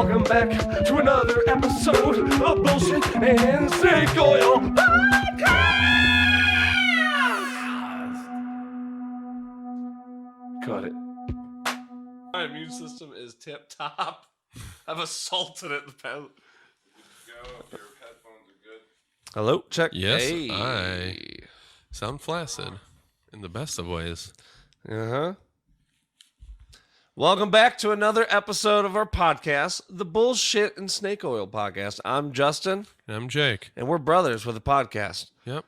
Welcome back to another episode of Bullshit and Snake Oil Podcast! Got it. My immune system is tip top. I've assaulted it in the past. Go. Your headphones are good. Hello, check. Yes, hey. I sound flaccid in the best of ways. Uh-huh. Welcome back to another episode of our podcast, the Bullshit and Snake Oil Podcast. I'm Justin. And I'm Jake. And we're brothers with a podcast. Yep.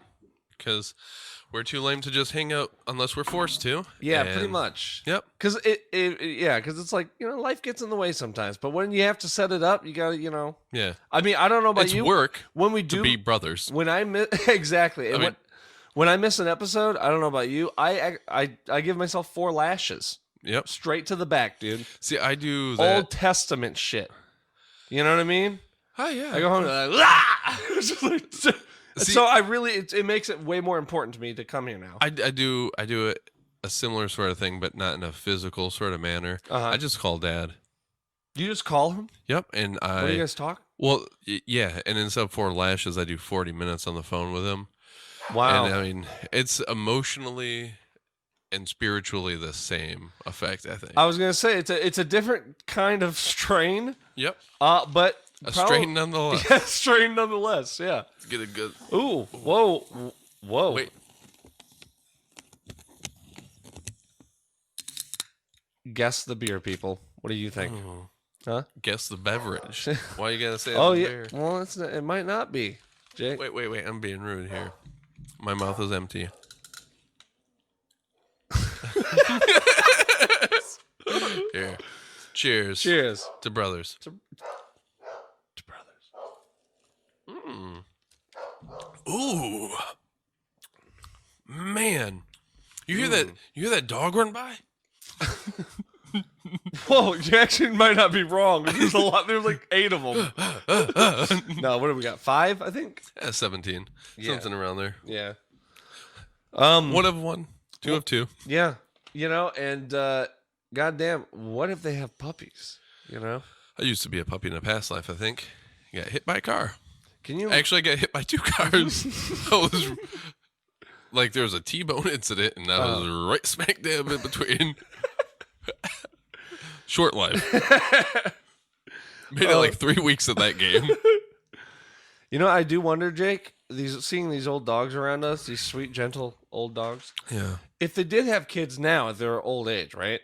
Because we're too lame to just hang out unless we're forced to. Yeah, and pretty much. Yep. Because because it's like, life ggets in the way sometimes. But when you have to set it up, you got to, Yeah. I mean, I don't know about It's you. work when we to do be brothers. When I miss exactly. And when I miss an episode, I don't know about you. I give myself 4 lashes. Yep. Straight to the back, dude. See, I do that. Old Testament shit. You know what I mean? Oh, yeah. I go home and so I really it makes it way more important to me to come here now. I do a similar sort of thing, but not in a physical sort of manner. Uh-huh. I just call Dad. You just call him? Yep. And When do you guys talk? Well, yeah. And instead of 4 lashes, I do 40 minutes on the phone with him. Wow. And I mean, it's emotionally and spiritually the same effect, I think. I was gonna say it's a different kind of strain. Yep. But A strain nonetheless. Yeah, strain nonetheless. Yeah. Get a good. Ooh. Whoa. Whoa. Wait. Guess the beer, people. What do you think? Oh. Huh? Guess the beverage. Why you gotta say? Oh it's yeah. beer? Well, it might not be. Jake. Wait. I'm being rude here. My mouth is empty. Here. Cheers. Cheers to brothers. to brothers. Ooh. Man. You hear that? You hear that dog run by? Whoa, you actually might not be wrong. There's a lot. There's like 8 of them. No, what do we got? 5, I think. 17. Yeah. Something around there. Yeah. 1 of 1. 2 of 2. Yeah. And goddamn, what if they have puppies? I used to be a puppy in a past life, I think. Got hit by a car. Can you Actually, I got hit by 2 cars. I was like, there was a T-bone incident, and I was right smack dab in between. Short life. Made it like 3 weeks of that game. I do wonder, Jake, seeing these old dogs around us, these sweet, gentle old dogs. Yeah. If they did have kids now at their old age, right?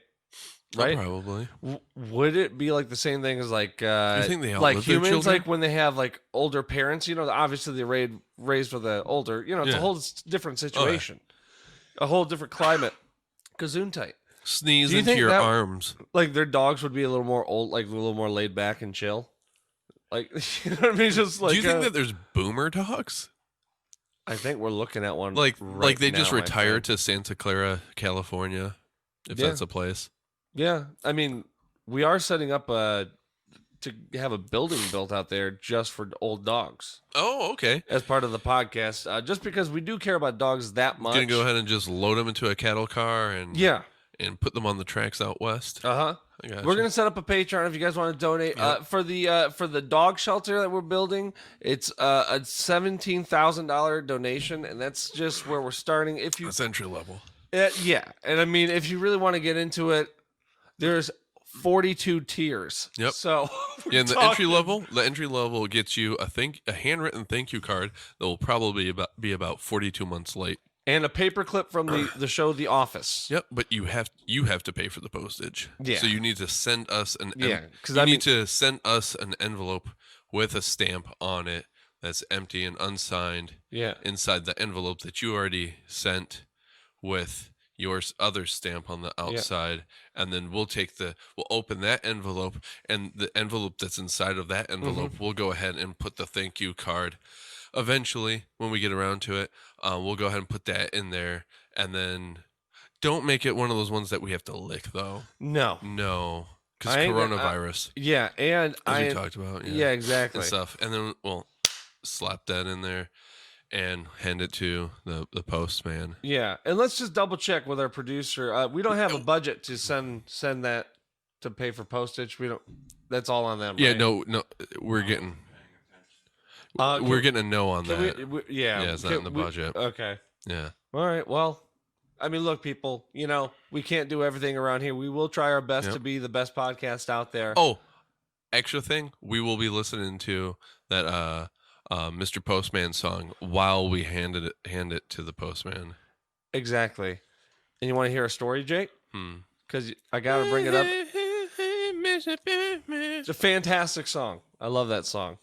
Right? Probably. Would it be like the same thing as like you think they like outlive their humans, children? like when they have like older parents? Obviously they raised with the older. It's a whole different situation, a whole different climate. Gesundheit. Sneeze Do you into think your that- arms. Like their dogs would be a little more old, like a little more laid back and chill. Like you know what I mean? Just like Do you think that there's boomer dogs? I think we're looking at one. Like right they just now, I retired think. to Santa Clara, California, if Yeah. that's a place. Yeah, I mean, we are setting up to have a building built out there just for old dogs Oh, okay. as part of the podcast. Just because we do care about dogs that much. Gonna go ahead and just load them into a cattle car and Yeah. and put them on the tracks out west. Uh-huh. I gotcha. We're gonna set up a Patreon if you guys want to donate. Yep. For the dog shelter that we're building, it's a $17,000 donation, and that's just where we're starting. If you That's entry level. yeah, and I mean, if you really want to get into it, there's 42 tiers. Yep. So Yeah, and the entry level gets you a handwritten thank you card that will probably be about 42 months late. and a paperclip from the show The Office. Yep, but you have to pay for the postage. Yeah. So you need to send us to send us an envelope with a stamp on it that's empty and unsigned. Yeah. Inside the envelope that you already sent with your other stamp on the outside, and then we'll open that envelope, and the envelope that's inside of that envelope, we'll go ahead and put the thank you card. Eventually, when we get around to it, we'll go ahead and put that in there, and then don't make it one of those ones that we have to lick, though. No. Because coronavirus, Yeah, and as we talked about. Yeah, exactly. And stuff, and then we'll slap that in there and hand it to the postman. Yeah, and let's just double check with our producer. We don't have a budget to send that to pay for postage. We don't. that's all on them. Yeah, right? no, we're getting we're getting a no on that. Yeah, it's not in the budget. Okay. Yeah. All right. Well, I mean, look, people. We can't do everything around here. We will try our best to be the best podcast out there. Oh, extra thing. We will be listening to that Mr. Postman song while we hand it to the postman. Exactly. And you want to hear a story, Jake? Because I gotta bring it up. It's a fantastic song. I love that song.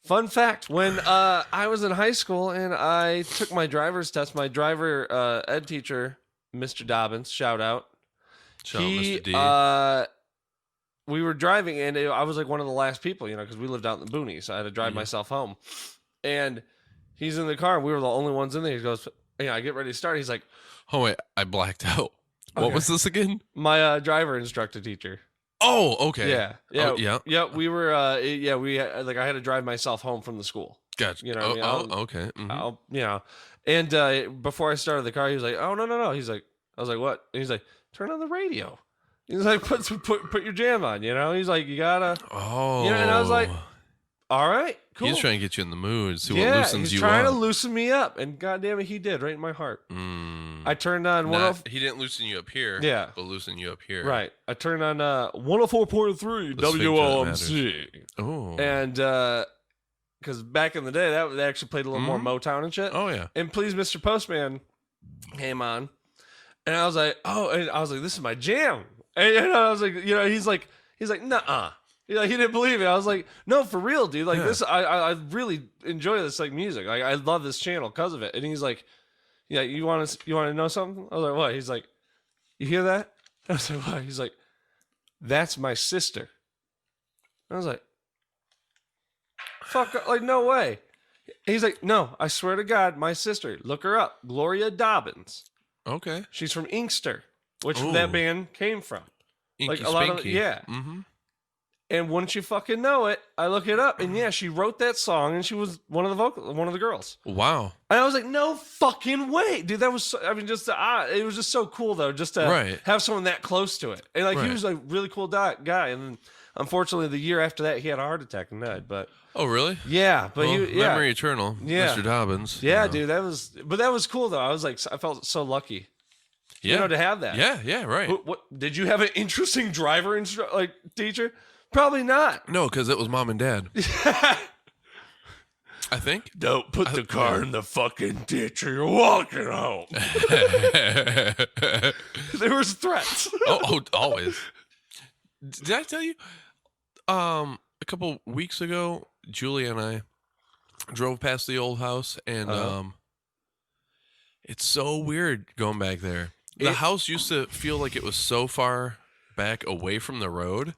Fun fact, when I was in high school and I took my driver's test, my driver ed teacher, Mr. Dobbins, shout out. Shout out, Mr. D. We were driving and I was like one of the last people, because we lived out in the boonies. So I had to drive myself home. And he's in the car and we were the only ones in there. He goes, I get ready to start. He's like, oh, wait, I blacked out. What was this again? My driver instructor teacher. Oh, okay. Yeah. Oh, yeah. Yeah. We were, I had to drive myself home from the school. Gotcha. Okay. Mm-hmm. And before I started the car, he was like, oh, no. He's like, I was like, what? And he's like, turn on the radio. He's like, put your jam on, He's like, you gotta. Oh. And I was like, all right, cool. He's trying to get you in the mood, see what loosens you up. He's trying to loosen me up, and goddamn it, he did, right in my heart. I turned on He didn't loosen you up here, but loosen you up here. Right. I turned on 104.3 WOMC. Oh. And because back in the day, they actually played a little more Motown and shit. Oh yeah. And Please Mr. Postman came on, and I was like, this is my jam. And I was like, he's like, nuh-uh. He didn't believe it. I was like, no, for real, dude. Like this, I really enjoy this music. Like I love this channel because of it. And he's like, yeah, you want to know something? I was like, what? He's like, you hear that? I was like, what? He's like, that's my sister. I was like, fuck, like no way. He's like, no, I swear to God, my sister. Look her up, Gloria Dobbins. Okay. She's from Inkster, which that band came from. Inky like a lot Spinky. of yeah. Mm-hmm. And wouldn't you fucking know it, I look it up, and she wrote that song, and she was one of the girls. Wow. And I was like, no fucking way, dude. That was, it was just so cool though, just to have someone that close to it. And he was a really cool guy. And then, unfortunately, the year after that, he had a heart attack and died. But oh, really? Yeah, but memory eternal. Yeah. Mr. Dobbins. Yeah, dude, that was cool though. I was like, I felt so lucky. Yeah. To have that. Yeah, right. What did you have an interesting driver teacher? Probably not. No, because it was mom and dad. I think. Don't put the car in the fucking ditch or you're walking home. There was threats. oh, always. Did I tell you? A couple weeks ago, Julie and I drove past the old house, and it's so weird going back there. The house used to feel like it was so far back away from the road.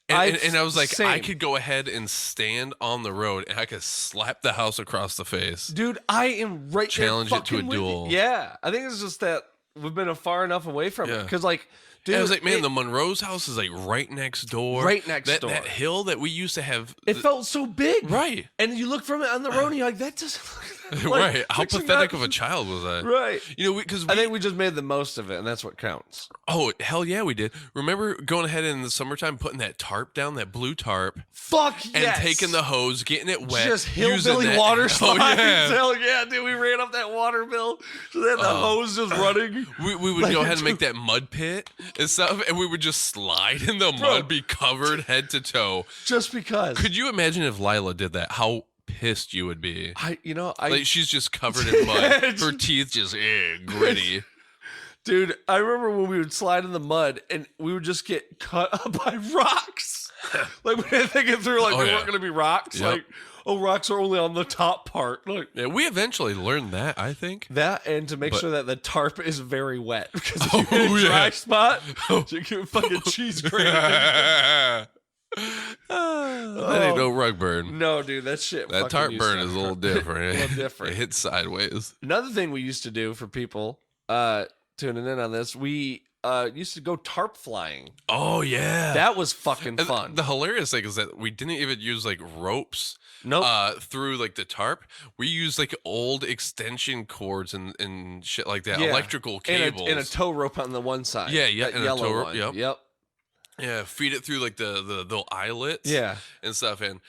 And I was like, same. I could go ahead and stand on the road and I could slap the house across the face. Dude, I am right there. Challenge it to a duel. Yeah. I think it's just that we've been far enough away from it. Because, dude. I was like, man, the Monroe's house is right next door. Right next door. That hill that we used to have. It felt so big. Right. And you look from it on the road and you're like, that doesn't look right. How pathetic of a child was I? Right. Because I think we just made the most of it, and that's what counts. Oh, hell yeah, we did. Remember going ahead in the summertime, putting that tarp down, that blue tarp. Fuck yes. And taking the hose, getting it wet. Just hillbilly water slides. Oh, yeah. Hell yeah, dude. We ran up that water bill. So then the hose just running. We would go ahead and make that mud pit and stuff, and we would just slide in the mud, be covered head to toe. Just because. Could you imagine if Lila did that? How pissed you would be. She's just covered in mud. Her teeth just gritty. Dude, I remember when we would slide in the mud and we would just get cut up by rocks. We didn't think it through, there weren't gonna be rocks. Yep. Rocks are only on the top part. Yeah, we eventually learned that, I think. That and to make sure that the tarp is very wet. Because if you hit a dry spot, you get fucking cheese grating. That ain't no rug burn. No, dude, that shit. That tarp burn is a little different. A little different. It hits sideways. Another thing we used to do for people tuning in on this, we used to go tarp flying. Oh yeah, that was fucking fun. The hilarious thing is that we didn't even use ropes. Nope. Through the tarp, we used old extension cords and shit like that. Electrical cables and a tow rope on the one side. Yeah, and yellow a tow rope. One. Yep. Yeah, feed it through like the eyelets Yeah. and stuff. And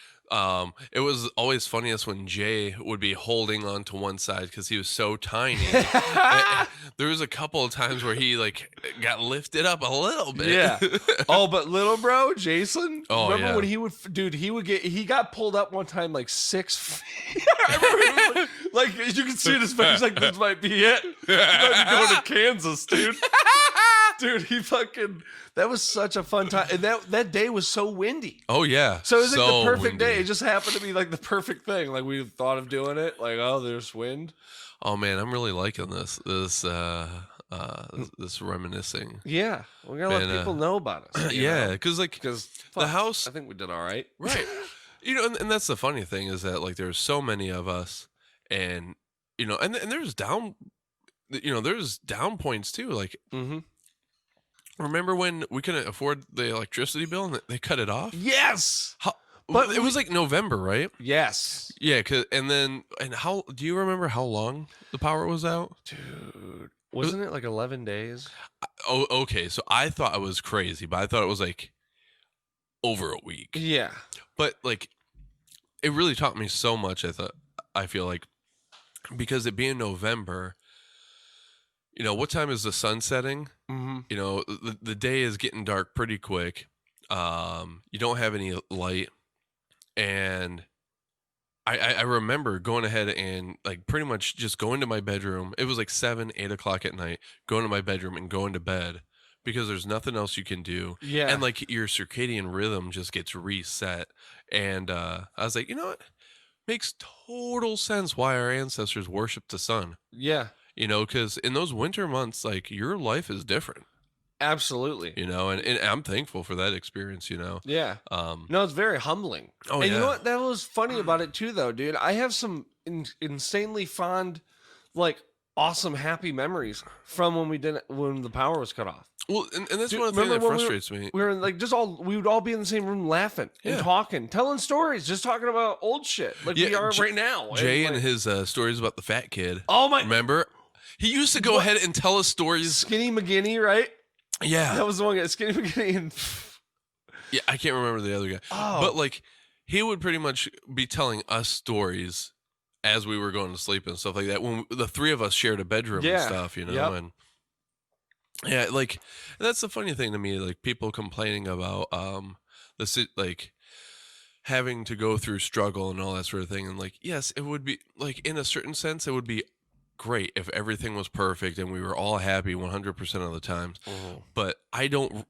it was always funniest when Jay would be holding on to one side because he was so tiny. There was a couple of times where he like got lifted up a little bit. Yeah. Oh, but little bro, Jason, Oh, remember yeah. when he got pulled up one time like 6 feet. I remember he was like you can see in his face like this might be it. He might be going to Kansas, dude. Dude, that was such a fun time. And that day was so windy. Oh yeah. So it was like the perfect windy. day. It just happened to be like the perfect thing. Like we thought of doing it. Like, oh, there's wind. Oh man, I'm really liking this reminiscing. Yeah. We're gonna let people know about us. Yeah, because the house, I think we did all right. right? And that's the funny thing is that like there's so many of us, and and there's there's down points too. Like, remember when we couldn't afford the electricity bill and they cut it off? Yes. But it was like November, right? Yes. Yeah, and how do you remember how long the power was out? Dude, wasn't it like 11 days? Oh, okay. So I thought it was crazy, but I thought it was like over a week. Yeah. But like, it really taught me so much. I feel like, because it being November, what time is the sun setting? Mm-hmm. The day is getting dark pretty quick. You don't have any light. And I remember going ahead and like pretty much just going to my bedroom. It was like 7, 8 o'clock at night, going to my bedroom and going to bed because there's nothing else you can do. Yeah. And like your circadian rhythm just gets reset. And I was like, you know what? Makes total sense why our ancestors worshiped the sun. Yeah. Because in those winter months, like your life is different. Absolutely. And I'm thankful for that experience, Yeah. No, it's very humbling. Oh, and yeah. you know what? That was funny about it too, though, dude. I have some insanely fond, like, awesome, happy memories from when the power was cut off. Well, and that's Dude, one of the things that remember when frustrates me. We were like we would all be in the same room laughing and Yeah. talking, telling stories, just talking about old shit like we are right now. Jay and like, his stories about the fat kid. oh my, Remember? He used to go ahead and tell us stories. Skinny McGinney, right? Yeah. That was the one guy, Skinny McGinney. And Yeah, I can't remember the other guy. oh, But like, he would pretty much be telling us stories as we were going to sleep and stuff like that. When the three of us shared a bedroom and Yeah. stuff, Yep. and yeah, like that's the funny thing to me. Like people complaining about like having to go through struggle and all that sort of thing. And like, yes, it would be like in a certain sense, it would be great if everything was perfect and we were all happy 100% of the time. But I don't.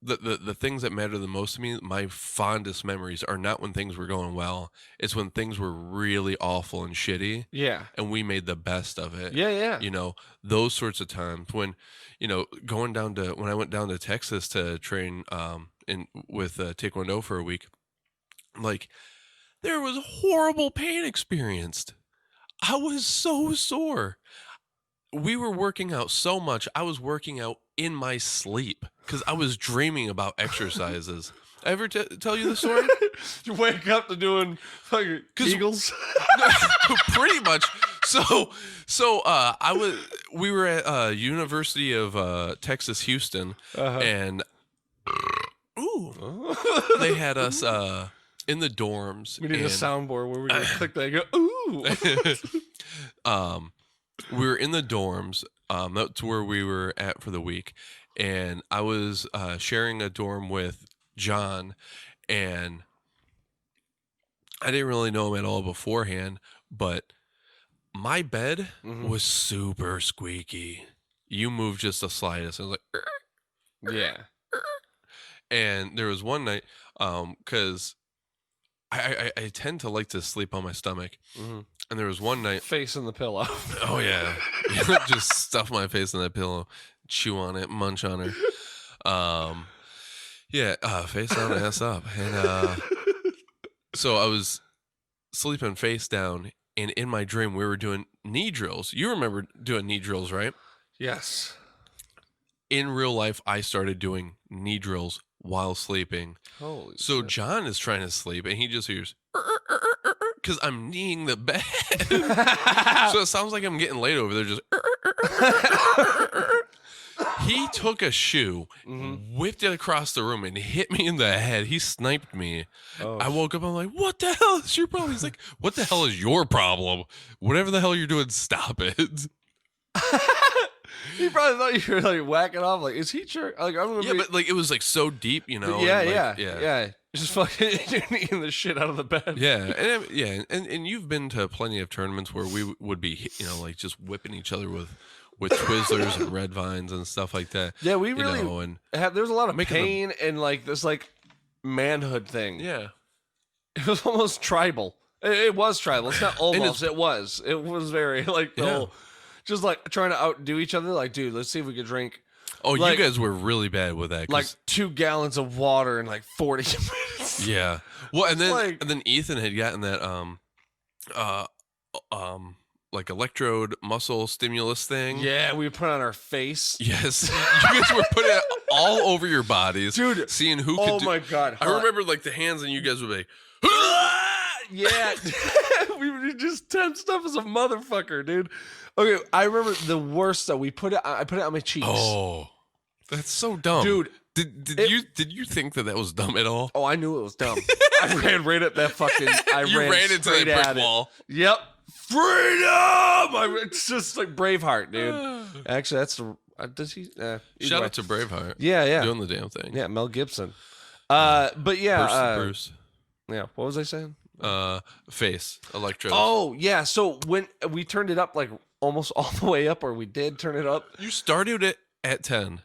The things that matter the most to me, my fondest memories, are not when things were going well. It's when things were really awful and shitty, yeah, and we made the best of it. yeah. Those sorts of times when, when I went down to Texas to train with Taekwondo for a week, like there was horrible pain experienced. I was so sore. We were working out so much. I was working out in my sleep because I was dreaming about exercises. I ever tell you the story? You wake up to doing fucking Eagles. Pretty much. We were at University of Texas Houston, and they had us in the dorms. We need a soundboard where we can click that and go, ooh. We were in the dorms. That's where we were at for the week. And I was sharing a dorm with John. And I didn't really know him at all beforehand. But my bed was super squeaky. You moved just the slightest. I was like, yeah. And there was one night, because I tend to like to sleep on my stomach. And there was one night, Face in the pillow. oh yeah, just stuff my face in that pillow, chew on it, munch on her. Face down, ass up, and so I was sleeping face down, and in my dream we were doing knee drills. You remember doing knee drills, right? Yes. In real life, I started doing knee drills while sleeping. Holy So shit. John is trying to sleep, and he just hears because I'm kneeing the bed. So it sounds like I'm getting laid over there. Just He took a shoe, whipped it across the room, and hit me in the head. He sniped me. Oh, I woke up. I'm like, "What the hell is your problem?" He's like, "What the hell is your problem? Whatever the hell you're doing, stop it." He probably thought you were like whacking off. Like, is he sure? Like, I'm gonna Yeah, but like it was like so deep, you know. Yeah, and, like, yeah. Just fucking eating the shit out of the bed. Yeah, and you've been to plenty of tournaments where we would be, you know, like just whipping each other with Twizzlers and red vines and stuff like that. Yeah, we you really know, and there's a lot of making pain and like this like manhood thing. yeah. It was almost tribal. It was tribal. It's not almost. It was. It was very like the whole, just like trying to outdo each other. Like, dude, let's see if we could drink. Oh, like, you guys were really bad with that. Like 2 gallons of water in like 40 minutes. Yeah. Well, and like, then Ethan had gotten that like electrode muscle stimulus thing. Yeah, we put it on our face. Yes. You guys were putting it all over your bodies, dude. Seeing who could. Oh my god! I remember like the hands, and you guys would be. Yeah, we would just temp stuff as a motherfucker, dude. Okay, I remember the worst though. I put it on my cheeks. Oh, that's so dumb, dude. Did you think that was dumb at all? Oh, I knew it was dumb. I ran right at that fucking. You ran into that brick wall. Yep, freedom. It's just like Braveheart, dude. Actually, that's the. Does he? Shout out to Braveheart. Yeah, doing the damn thing. Yeah, Mel Gibson. But yeah, Bruce. Yeah, what was I saying? Face electrodes. Oh yeah, so when we turned it up like almost all the way up, or we did turn it up. You started it at 10.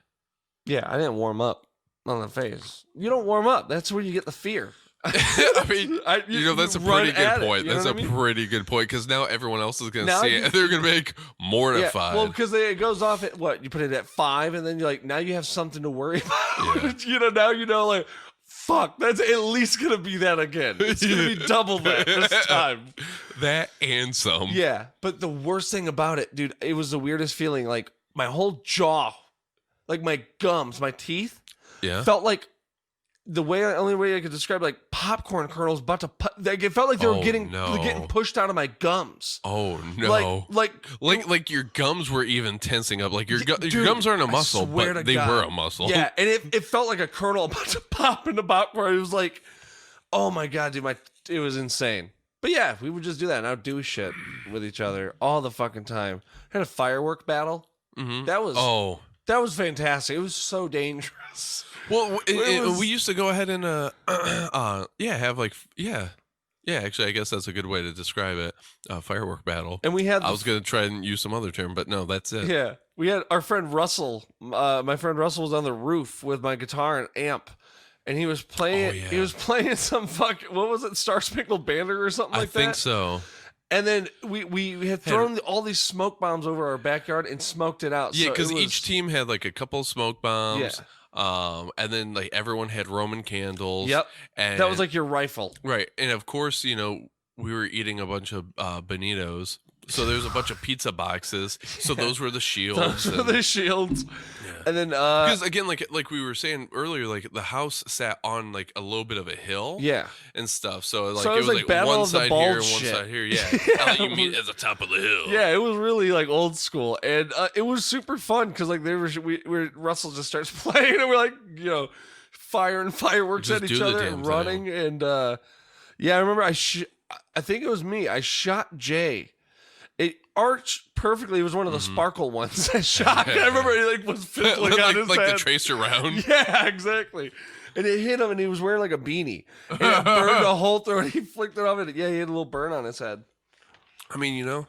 Yeah, I didn't warm up on the face. You don't warm up. That's where you get the fear. I mean, you know, that's a pretty good point. You know that's a pretty good point because now everyone else is going to see it and they're going to make mortified. Yeah, well, because it goes off at what? You put it at 5 and then you're like, now you have something to worry about. Yeah. You know, now you know, like, fuck, that's at least going to be that again. It's going to be double that this time. That and some. Yeah, but the worst thing about it, dude, it was the weirdest feeling. Like, my whole jaw, like my gums, my teeth, felt like only way I could describe it, like popcorn kernels about to like it felt like they were getting pushed out of my gums. Oh no! Like your gums were even tensing up. Like your gums aren't a muscle, but they were a muscle. Yeah, and it felt like a kernel about to pop into popcorn. It was like, oh my god, dude, it was insane. But yeah, we would just do that and outdo shit with each other all the fucking time. Had a firework battle. Mm-hmm. That was fantastic. It was so dangerous. Well, we used to go ahead and have like actually I guess that's a good way to describe it. Firework battle. And we had I was gonna try and use some other term, but no, that's it. Yeah, we had our friend Russell. My friend Russell was on the roof with my guitar and amp, and he was playing. Oh, yeah. He was playing some what was it, Star Spangled Banner or something like that. I think so. And then we had thrown all these smoke bombs over our backyard and smoked it out. Yeah, because each team had like a couple of smoke bombs. Yeah. And then like everyone had Roman candles. Yep. And that was like your rifle. Right. And of course, you know, we were eating a bunch of Bonitos. So there's a bunch of pizza boxes. So those were the shields. Those were the shields. Yeah. And then because again, like we were saying earlier, like the house sat on like a little bit of a hill. Yeah. And stuff. So like it was like Battle one side here and one shit. side here. Yeah. I'll let you meet at the top of the hill. Yeah, it was really like old school. And it was super fun because like Russell just starts playing and we're like, you know, firing fireworks at each other and running. Thing. And yeah, I remember I think it was me. I shot Jay. It arched perfectly. It was one of the sparkle ones I shot. I remember it was fiddling on his head. Like the tracer round. Yeah, exactly. And it hit him, and he was wearing like a beanie. And it burned a hole through it. He flicked it off, and yeah, he had a little burn on his head. I mean, you know,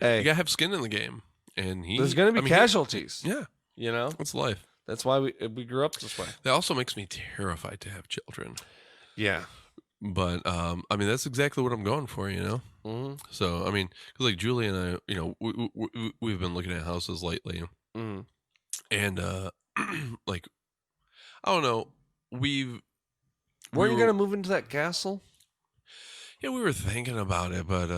you gotta have skin in the game, and there's gonna be casualties. Yeah, you know, it's life. That's why we grew up this way. That also makes me terrified to have children. Yeah. But I mean, that's exactly what I'm going for, you know. Mm-hmm. So I mean, because like Julie and I, you know, we've been looking at houses lately, and like I don't know, Were you gonna move into that castle? Yeah, we were thinking about it, but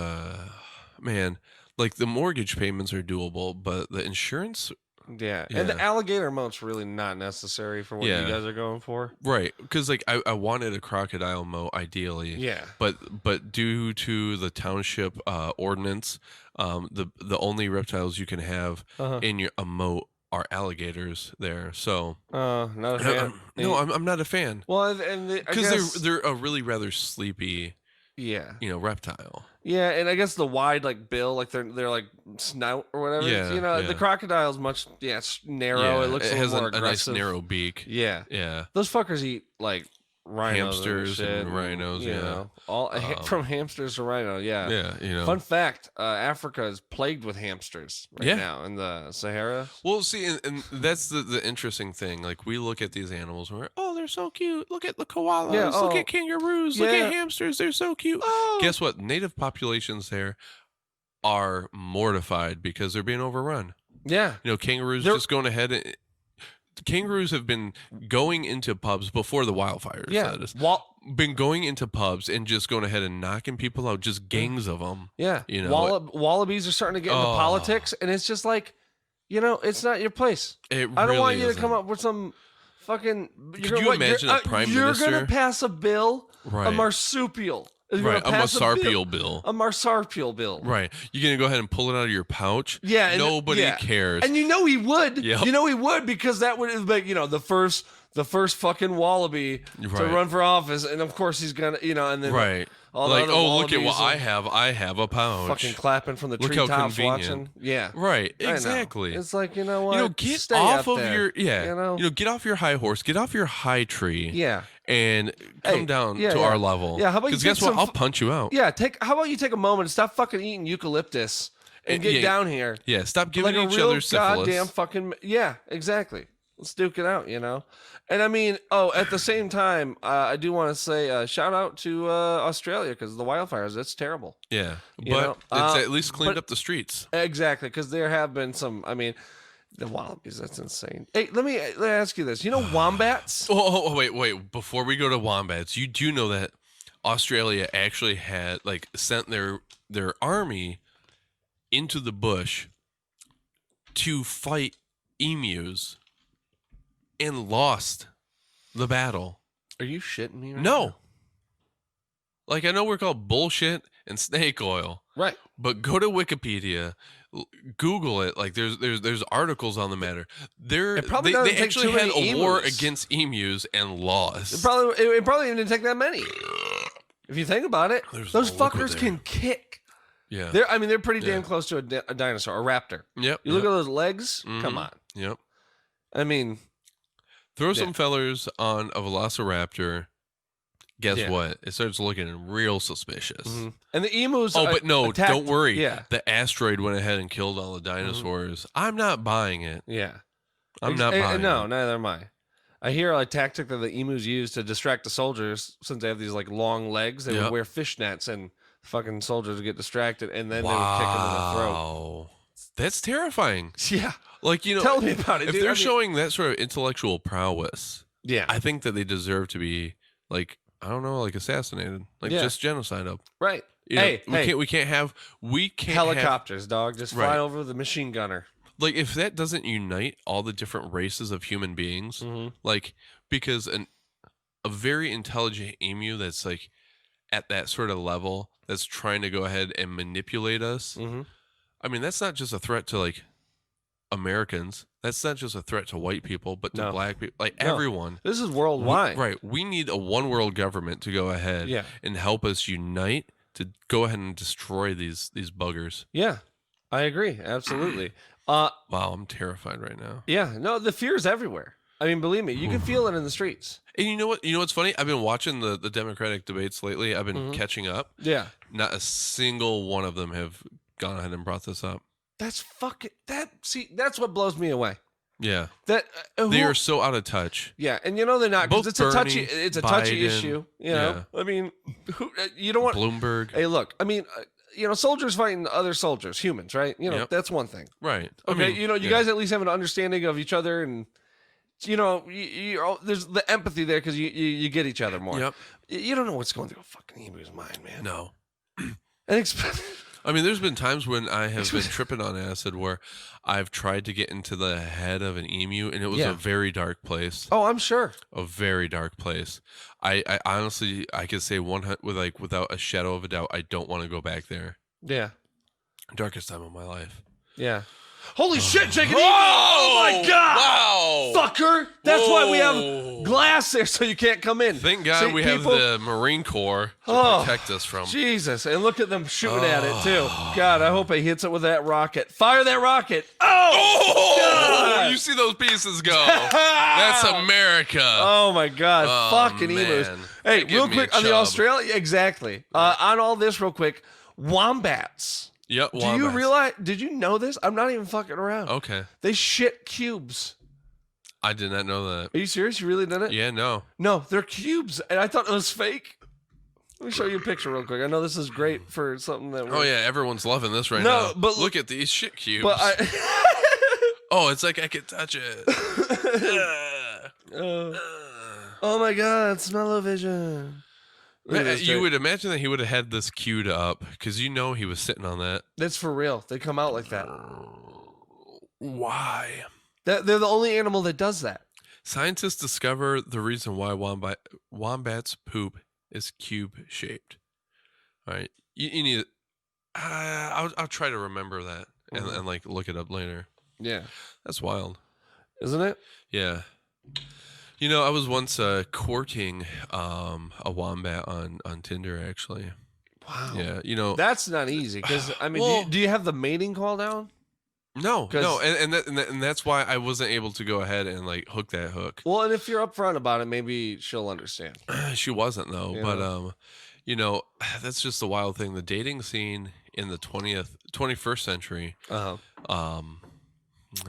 man, like the mortgage payments are doable, but the insurance. Yeah, and the alligator moat's really not necessary for what you guys are going for, right? Because like I wanted a crocodile moat ideally, but due to the township ordinance, the only reptiles you can have in a moat are alligators there. So not a fan. no, I'm not a fan Well, and I because guess they're a really rather sleepy, yeah. reptile. Yeah, and I guess the wide like bill, like they're like snout or whatever. Yeah, The yeah. crocodile's much it's narrow. It looks a has little more a nice aggressive. narrow beak. Yeah, Yeah. those fuckers eat like rhinos Hamsters and, shit, and rhinos, you yeah. know, all from hamsters to rhino. Yeah. Yeah, Fun fact: Africa is plagued with hamsters right Yeah. now in the Sahara. Well, see, and that's the interesting thing. Like, we look at these animals and we're, oh, they're so cute. Look at the koalas. Yeah, Look oh, at kangaroos. Look yeah. at hamsters. They're so cute. Oh, Guess what? Native populations there are mortified because they're being overrun. yeah. Kangaroos just going ahead and kangaroos have been going into pubs before the wildfires. Yeah. That is. Been going into pubs and just going ahead and knocking people out, just gangs of them. Yeah. Wallabies are starting to get into politics, and it's just like, it's not your place. I don't want you to come up with some fucking. Could you imagine a prime minister? You're going to pass a bill, Right. a marsupial. Right, a marsupial bill. A marsupial bill. Right. You're going to go ahead and pull it out of your pouch? Yeah. Nobody cares. And he would. Yep. He would, because that would be, the first fucking wallaby to run for office. And of course he's going to, and then right. all like, the other look at what wallabies I have a pouch. fucking clapping from the Look how treetops convenient. watching. Yeah. Right. I know. Exactly. It's like, you know what? Get Stay off up of there, your get off your high horse, get off your high tree. Yeah. And come down to yeah. our level. Yeah, how about you Because guess take what? I'll punch you out. Yeah, how about you take a moment and stop fucking eating eucalyptus and get down here. Yeah, stop giving like each a real other syphilis. goddamn fucking exactly. Let's duke it out, And I mean, at the same time, I do want to say shout out to Australia, because the wildfires, it's terrible. Yeah, but it's at least cleaned up the streets. Exactly, because there have been some. I mean, the wallabies, that's insane. Hey, let me ask you this. Wombats? Oh, wait. Before we go to wombats, you do know that Australia actually had sent their army into the bush to fight emus and lost the battle. Are you shitting me right No. now? I know we're called bullshit and snake oil. Right. But go to Wikipedia, Google it. There's articles on the matter. They actually had a war against emus and lost. It probably didn't take that many. If you think about it, those fuckers can kick. Yeah. They're pretty damn close to a dinosaur, a raptor. Yep. You look at those legs. Mm-hmm. Come on. Yep. I mean, throw some fellers on a velociraptor. Guess what? It starts looking real suspicious. Mm-hmm. And the emus. Oh, but no, attacked, don't worry. Yeah. The asteroid went ahead and killed all the dinosaurs. Mm-hmm. I'm not buying it. Yeah. I'm not buying it. No, neither am I. I hear a tactic that the emus use to distract the soldiers, since they have these long legs. They would wear fishnets, and fucking soldiers would get distracted, and then they would kick them in the throat. That's terrifying. Yeah. Tell me about it. If dude. they're showing that sort of intellectual prowess, yeah, I think that they deserve to be assassinated, just genocide up. Right. We can't have helicopters, dog. Just fly over the machine gunner. If that doesn't unite all the different races of human beings, because a very intelligent emu that's at that sort of level, that's trying to go ahead and manipulate us. Mm-hmm. I mean, that's not just a threat to Americans. That's not just a threat to white people, but to black people, everyone. This is worldwide. Right. We need a one world government to go ahead and help us unite to go ahead and destroy these buggers. Yeah, I agree. Absolutely. Wow, I'm terrified right now. Yeah, no, the fear is everywhere. I mean, believe me, you can feel it in the streets. And you know what? You know what's funny? I've been watching the Democratic debates lately. I've been catching up. Yeah. Not a single one of them have gone ahead and brought this up. That's that's what blows me away. Yeah. That they are so out of touch. Yeah, and they're not, because it's Bernie, a touchy issue. You know, I mean, you don't want Bloomberg. Hey, look, I mean, soldiers fighting other soldiers, humans, right? That's one thing. Right. Okay, you guys at least have an understanding of each other, and there's the empathy there, because you get each other more. Yep. You don't know what's going through a fucking emu's mind, man. No. I mean, there's been times when I have been tripping on acid where I've tried to get into the head of an emu, and it was a very dark place. Oh, I'm sure. A very dark place. I honestly, I could say without a shadow of a doubt, I don't want to go back there. Yeah. Darkest time of my life. Yeah. Holy shit, Jake and Evie! Oh my god! Wow! Fucker! That's why we Whoa. have glass there so you can't come in. Thank God See, we have people- the Marine Corps to Oh, protect us from. Jesus, and look at them shooting at it too. God, I hope he hits it with that rocket. Fire that rocket! Oh! God. You see those pieces go? That's America. Oh my God! Oh, Fucking man. emus. Hey, Give real me quick a on the chub. Australia, exactly. On all this, real quick, wombats. Yep. Do you realize? Did you know this? I'm not even fucking around. Okay. They shit cubes. I did not know that. Are you serious? You really did it? Yeah, no. No, they're cubes, and I thought it was fake. Let me show you a picture real quick. I know this is great for something that. Oh, yeah, everyone's loving this right No, now. but look at these shit cubes. But Oh, it's like I can touch it. oh my God, smell-o-vision. Look at this, You Jake. would imagine that he would have had this queued up because you know he was sitting on that. That's for real. They come out like that. Why? They're the only animal that does that. Scientists discover the reason why wombats poop is cube shaped. All right, you need. I'll try to remember that and like look it up later. Yeah, That's wild, isn't it? Yeah. You know, I was once courting a wombat on Tinder actually. Wow. Yeah, you know That's not easy because I mean, Well- do you have the mating call down? no, 'Cause- and that's why I wasn't able to go ahead and like hook that hook. Well, and if you're upfront about it, maybe she'll understand. She wasn't though, Yeah. but you know, that's just the wild thing. The dating scene in the 21st century,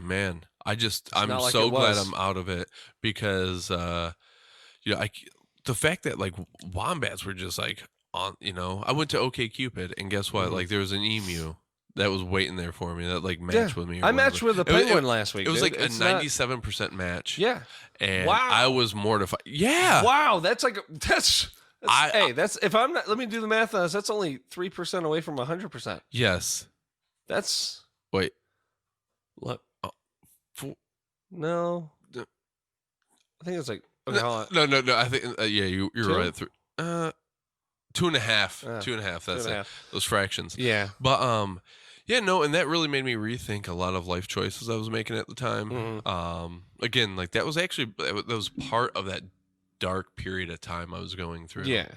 man, I'm not like so it glad was. I'm out of it because you know, the fact that like wombats were just like on, you know, I went to OkCupid and guess what? Like there was an emu that was waiting there for me that like matched with me. or I matched whatever. with a It was- penguin last week. It was dude. like a It's not- 97% match. Yeah. And Wow. I was mortified. Yeah. Wow, that's I- hey, that's if I'm not. Let me do the math on this. That's only 3% away from 100%. Yes. That's Wait. look. Four- No, No. I think it's like okay, hold on. No. I think yeah, you're Two? right. 2.5. Ah, 2.5. That's and a it. half. Those fractions. Yeah. But yeah, no, and that really made me rethink a lot of life choices I was making at the time. Mhm. Again, like that was actually that was part of that dark period of time I was going through. Yeah.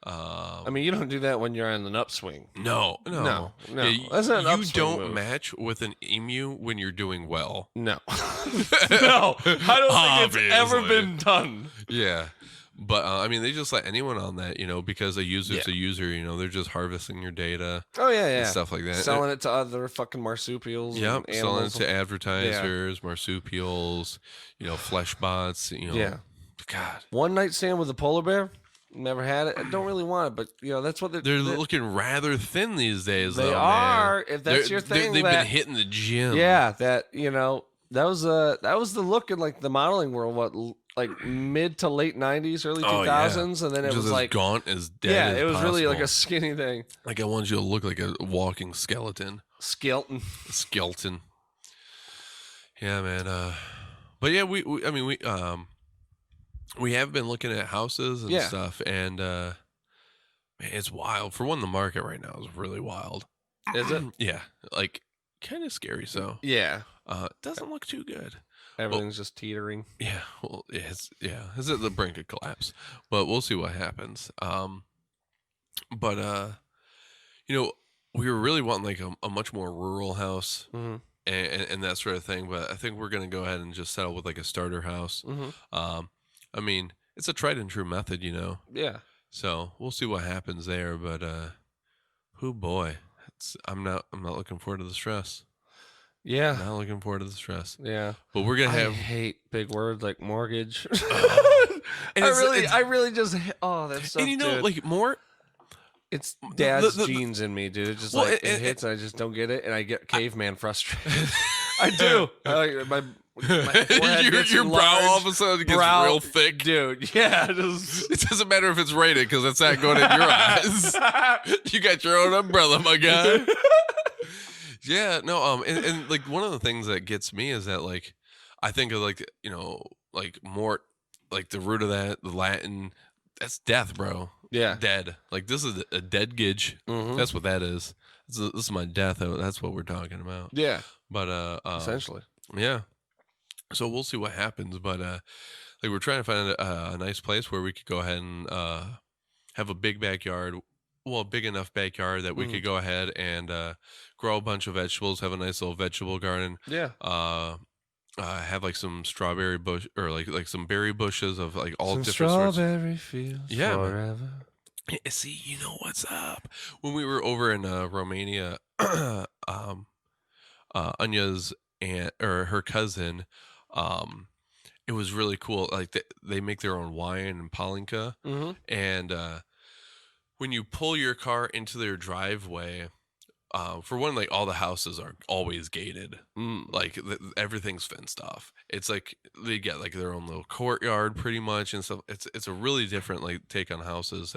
I mean, you don't do that when you're on an upswing. No. No. Yeah, That's not an you upswing don't move. match with an emu when you're doing well. No. No. I don't think it's ever Obviously. been done. Yeah. But I mean, they just let anyone on that, you know, because a user's Yeah. a user. You know, they're just harvesting your data Oh yeah, yeah. and stuff like that. Selling it to other fucking marsupials. Yep, and selling it animals. to advertisers, marsupials, you know, flesh bots. You know, Yeah. God, One night stand with a polar bear. Never had it. I don't really want it, but you know that's what they're looking rather thin these days. They though, are. Man. If that's your thing, they've that- been hitting the gym. Yeah, that you know that was the look in like the modeling world. What like mid to late '90s, early Oh, yeah. 2000s, and then it just was as like gaunt as dead. yeah, as it was really like a possible. skinny thing. like I want you to look like a walking skeleton. Skeleton. Skeleton. Yeah, man. But yeah, I mean we have been looking at houses and Yeah. stuff, and man, it's wild. For one, the market right now is really wild. Is it? Yeah, like kind of scary. So, Yeah. doesn't look too good. Everything's just teetering. Yeah, well, it's at the brink of collapse, but we'll see what happens. But you know, we were really wanting like a much more rural house Mm-hmm. and that sort of thing. But I think we're gonna go ahead and just settle with like a starter house. Mm-hmm. I mean, it's a tried and true method, you know. Yeah. So we'll see what happens there. But oh boy, I'm not looking forward to the stress. Yeah. Not looking forward to the stress. Yeah. But we're gonna I have. hate big words like mortgage. And I really just that's so. And you know, dude. like more. It's dad's the- genes in me, dude. It's just Well, like it- it hits, and I just don't get it, and I get caveman frustrated. I do. My forehead gets your brow enlarged. all of a sudden gets Brow- real thick. dude. Yeah, just It doesn't matter if it's rated because it's not going in your eyes. You got your own umbrella, my guy. Yeah, no, and like one of the things that gets me is that like I think of like, you know, like mort, like the root of that, the Latin, that's death, bro. Yeah. Dead. Like this is a dead gidge. Mhm. That's what that is. This is my death. That's what we're talking about. Yeah. But Essentially. yeah. So we'll see what happens. But like we're trying to find a nice place where we could go ahead and have a big backyard. Well, a big enough backyard that we could go ahead and grow a bunch of vegetables. Have a nice little vegetable garden. Yeah. Have like some strawberry bush or like some berry bushes of like all Some different sorts. strawberry fields Yeah, man. forever. See, you know what's up. When we were over in Romania, Anya's aunt or her cousin, it was really cool. Like they make their own wine and palinka, Mm-hmm. and when you pull your car into their driveway, for one, like all the houses are always gated. Like everything's fenced off. It's like they get like their own little courtyard, pretty much, and stuff. It's a really different like take on houses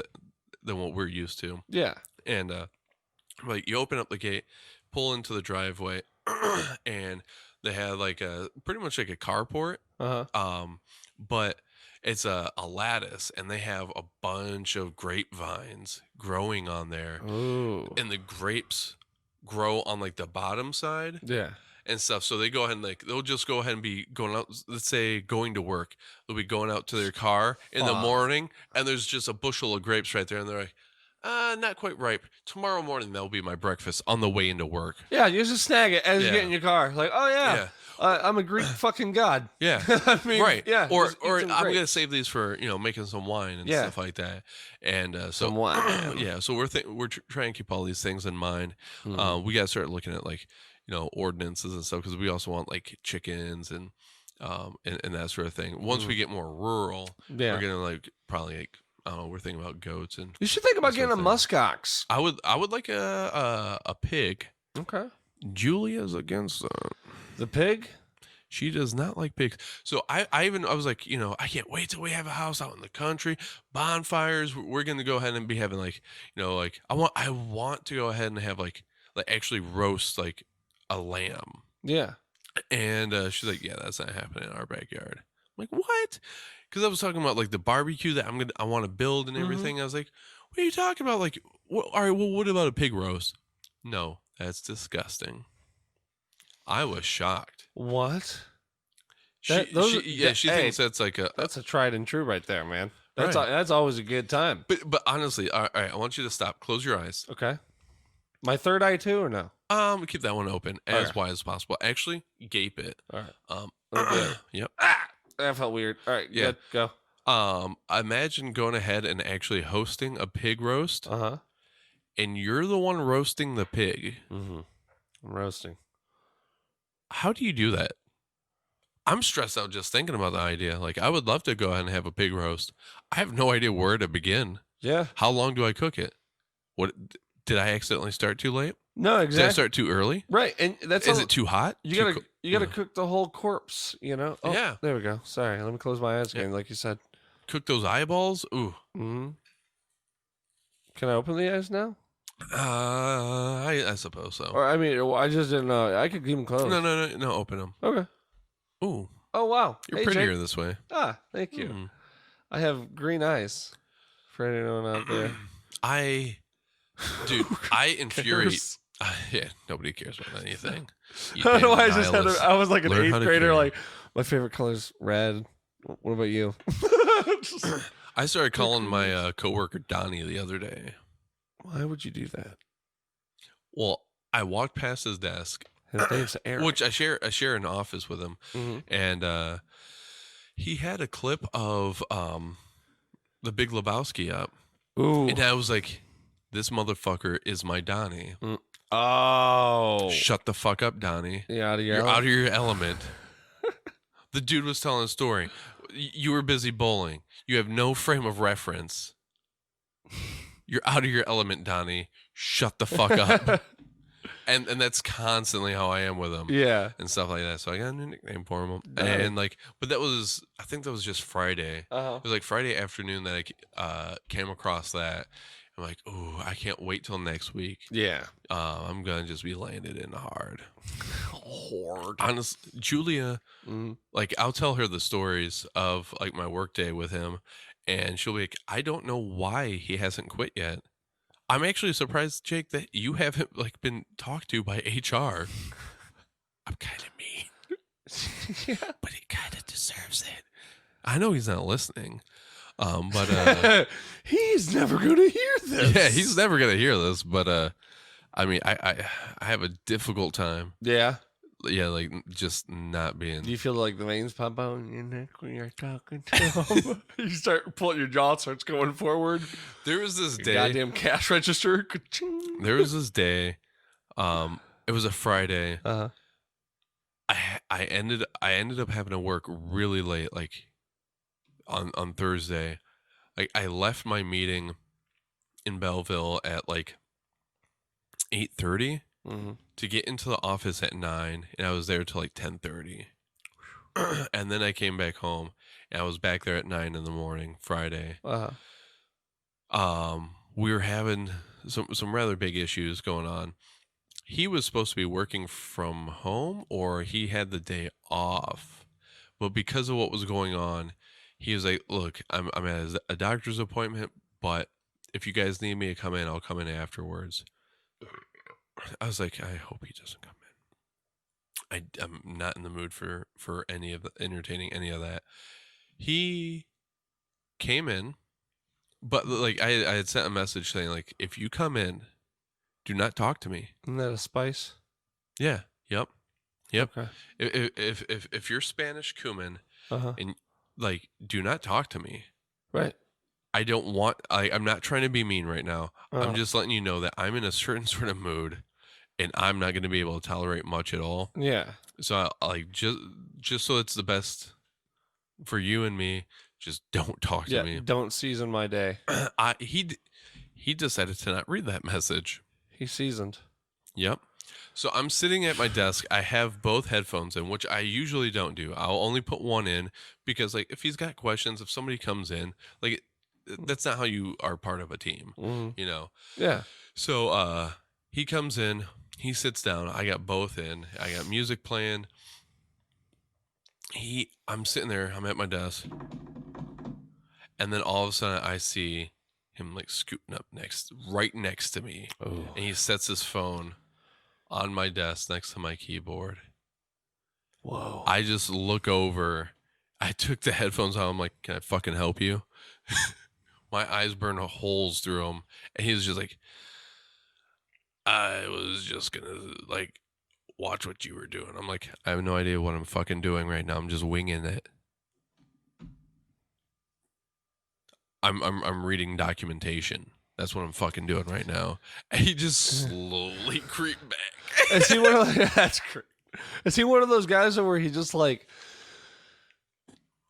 than what we're used to. Yeah. And like you open up the gate, pull into the driveway, and they had like a pretty much like a carport. Uh-huh. But it's a lattice, and they have a bunch of grapevines growing on there, Ooh. and the grapes grow on like the bottom side Yeah. and stuff. So they go ahead and like they'll just go ahead and be going out. Let's say going to work, they'll be going out to their car in the morning, and there's just a bushel of grapes right there, and they're like, not quite ripe. Tomorrow morning that'll be my breakfast on the way into work. Yeah, you just snag it as you Yeah. get in your car. Like, oh yeah, Yeah. I'm a Greek fucking god. Yeah. I mean, Right. Yeah. Or just eat I'm some gonna grapes. save these for making some wine and Yeah. stuff like that. And so Some wine. yeah. So we're trying to keep all these things in mind. Mhm. We gotta start looking at like ordinances and stuff because we also want like chickens and that sort of thing. Once we get more rural, Yeah. we're gonna like probably like I don't know. We're thinking about goats and You should think about that sort getting of a thing. muskox. I would like a pig. Okay. Julia's against that. The pig. She does not like pigs. So I was like, I can't wait till we have a house out in the country, bonfires. We're going to go ahead and be having like, like I want to go ahead and have like actually roast like a lamb. Yeah. And she's like, yeah, that's not happening in our backyard. I'm like, what? Because I was talking about like the barbecue that I want to build and everything. I was like, what are you talking about? Like, all right, well, what about a pig roast? No, that's disgusting. I was shocked. What? She thinks that's like That's a tried and true right there, man. That's Right. that's always a good time. But honestly, all right, I want you to stop. Close your eyes. Okay. My third eye too, or no? Keep that one open as Okay. wide as possible. Actually, gape it. All right. Okay. Yep. That felt weird. All right. Yeah. Good. Go. Imagine going ahead and actually hosting a pig roast, Uh-huh. and you're the one roasting the pig. Mm-hmm. I'm roasting. How do you do that? I'm stressed out just thinking about the idea. Like, I would love to go ahead and have a pig roast. I have no idea where to begin. Yeah. How long do I cook it? What did I accidentally start too late? No, Did I exactly. start too early? Right, and that's Is all- it too hot? You Too gotta co- you gotta yeah. cook the whole corpse. Oh, Yeah. There we go. Sorry, let me close my eyes again, like you said. Cook those eyeballs? Ooh. Mm-hmm. Can I open the eyes now? I suppose so. Or I mean, I just didn't know. I could keep them closed. No. Open them. Okay. Ooh, Oh wow, you're Hey, prettier Jake. this way. Thank you. Mm. I have green eyes. For anyone out there. Dude, I infuriate. cares? Yeah, nobody cares about anything. You I don't know damn why I just had. nihilist. I was like an Learn how eighth to grader. care. Like my favorite color's red. What about you? I started calling my coworker Donnie the other day. Why would you do that? Well, I walked past his desk, His name's Eric. which I share an office with him, Mhm. and he had a clip of the Big Lebowski up, Ooh. and I was like, "This motherfucker is my Donnie. Oh. Shut the fuck up, Donnie. Yeah, You're out of your element." The dude was telling a story. You were busy bowling. You have no frame of reference. You're out of your element, Donnie. Shut the fuck up. and that's constantly how I am with him. Yeah. And stuff like that. So I got a new nickname for him. Donnie. And like, but I think that was just Friday. Uh-huh. It was like Friday afternoon that I came across that. I'm like, oh, I can't wait till next week. Yeah. I'm gonna just be landed in hard. Horde. Honestly, Julia, Mm. like I'll tell her the stories of like my work day with him, and she'll be like, I don't know why he hasn't quit yet. I'm actually surprised, Jake, that you haven't like been talked to by HR. I'm kind of mean, Yeah. but he kind of deserves it. I know he's not listening, but he's never gonna hear this. yeah, he's never gonna hear this. But I mean, I have a difficult time. Yeah. Yeah, like just not being. Do you feel like the veins pop out in your neck when you're talking to him? You start pulling your jaw, starts going forward. There was this Your day. goddamn cash register. Ka-ching. There was this day. It was a Friday. Uh-huh. I ended up having to work really late, like on Thursday. Like I left my meeting in Belleville at like 8:30 Mm-hmm. to get into the office at 9, and I was there till like 10:30. And then I came back home, and I was back there at 9 in the morning Friday. Uh-huh. We were having some rather big issues going on. He was supposed to be working from home, or he had the day off, but because of what was going on, he was like, "Look, I'm at a doctor's appointment, but if you guys need me to come in, I'll come in afterwards." I was like, I hope he doesn't come in. I'm not in the mood for any of entertaining any of that. He came in, but like I had sent a message saying like, if you come in, do not talk to me. Isn't that a spice? Yeah. Yep. Okay. If you're Spanish cumin, Uh-huh. and like, do not talk to me. Right. I don't want. I'm not trying to be mean right now. Uh-huh. I'm just letting you know that I'm in a certain sort of mood, and I'm not going to be able to tolerate much at all. Yeah. So I like just so it's the best for you and me. Just don't talk to Yeah. me. Don't season my day. He decided to not read that message. He's seasoned. Yep. So I'm sitting at my desk. I have both headphones in, which I usually don't do. I'll only put one in because, like, if he's got questions, if somebody comes in, like, that's not how you are part of a team, Mm-hmm. you know? Yeah. So he comes in, he sits down. I got both in. I got music playing. I'm sitting there. I'm at my desk. And then all of a sudden I see him, like, scooting up right next to me. Oh. And he sets his phone on my desk next to my keyboard. Whoa. I just look over. I took the headphones out. I'm like, can I fucking help you? My eyes burn holes through them. And he was just like, I was just gonna like watch what you were doing. I'm like, I have no idea what I'm fucking doing right now. I'm just winging it. I'm reading documentation. That's what I'm fucking doing right now. And he just slowly creeped back. Is he one of that's great. Is he one of those guys where he just like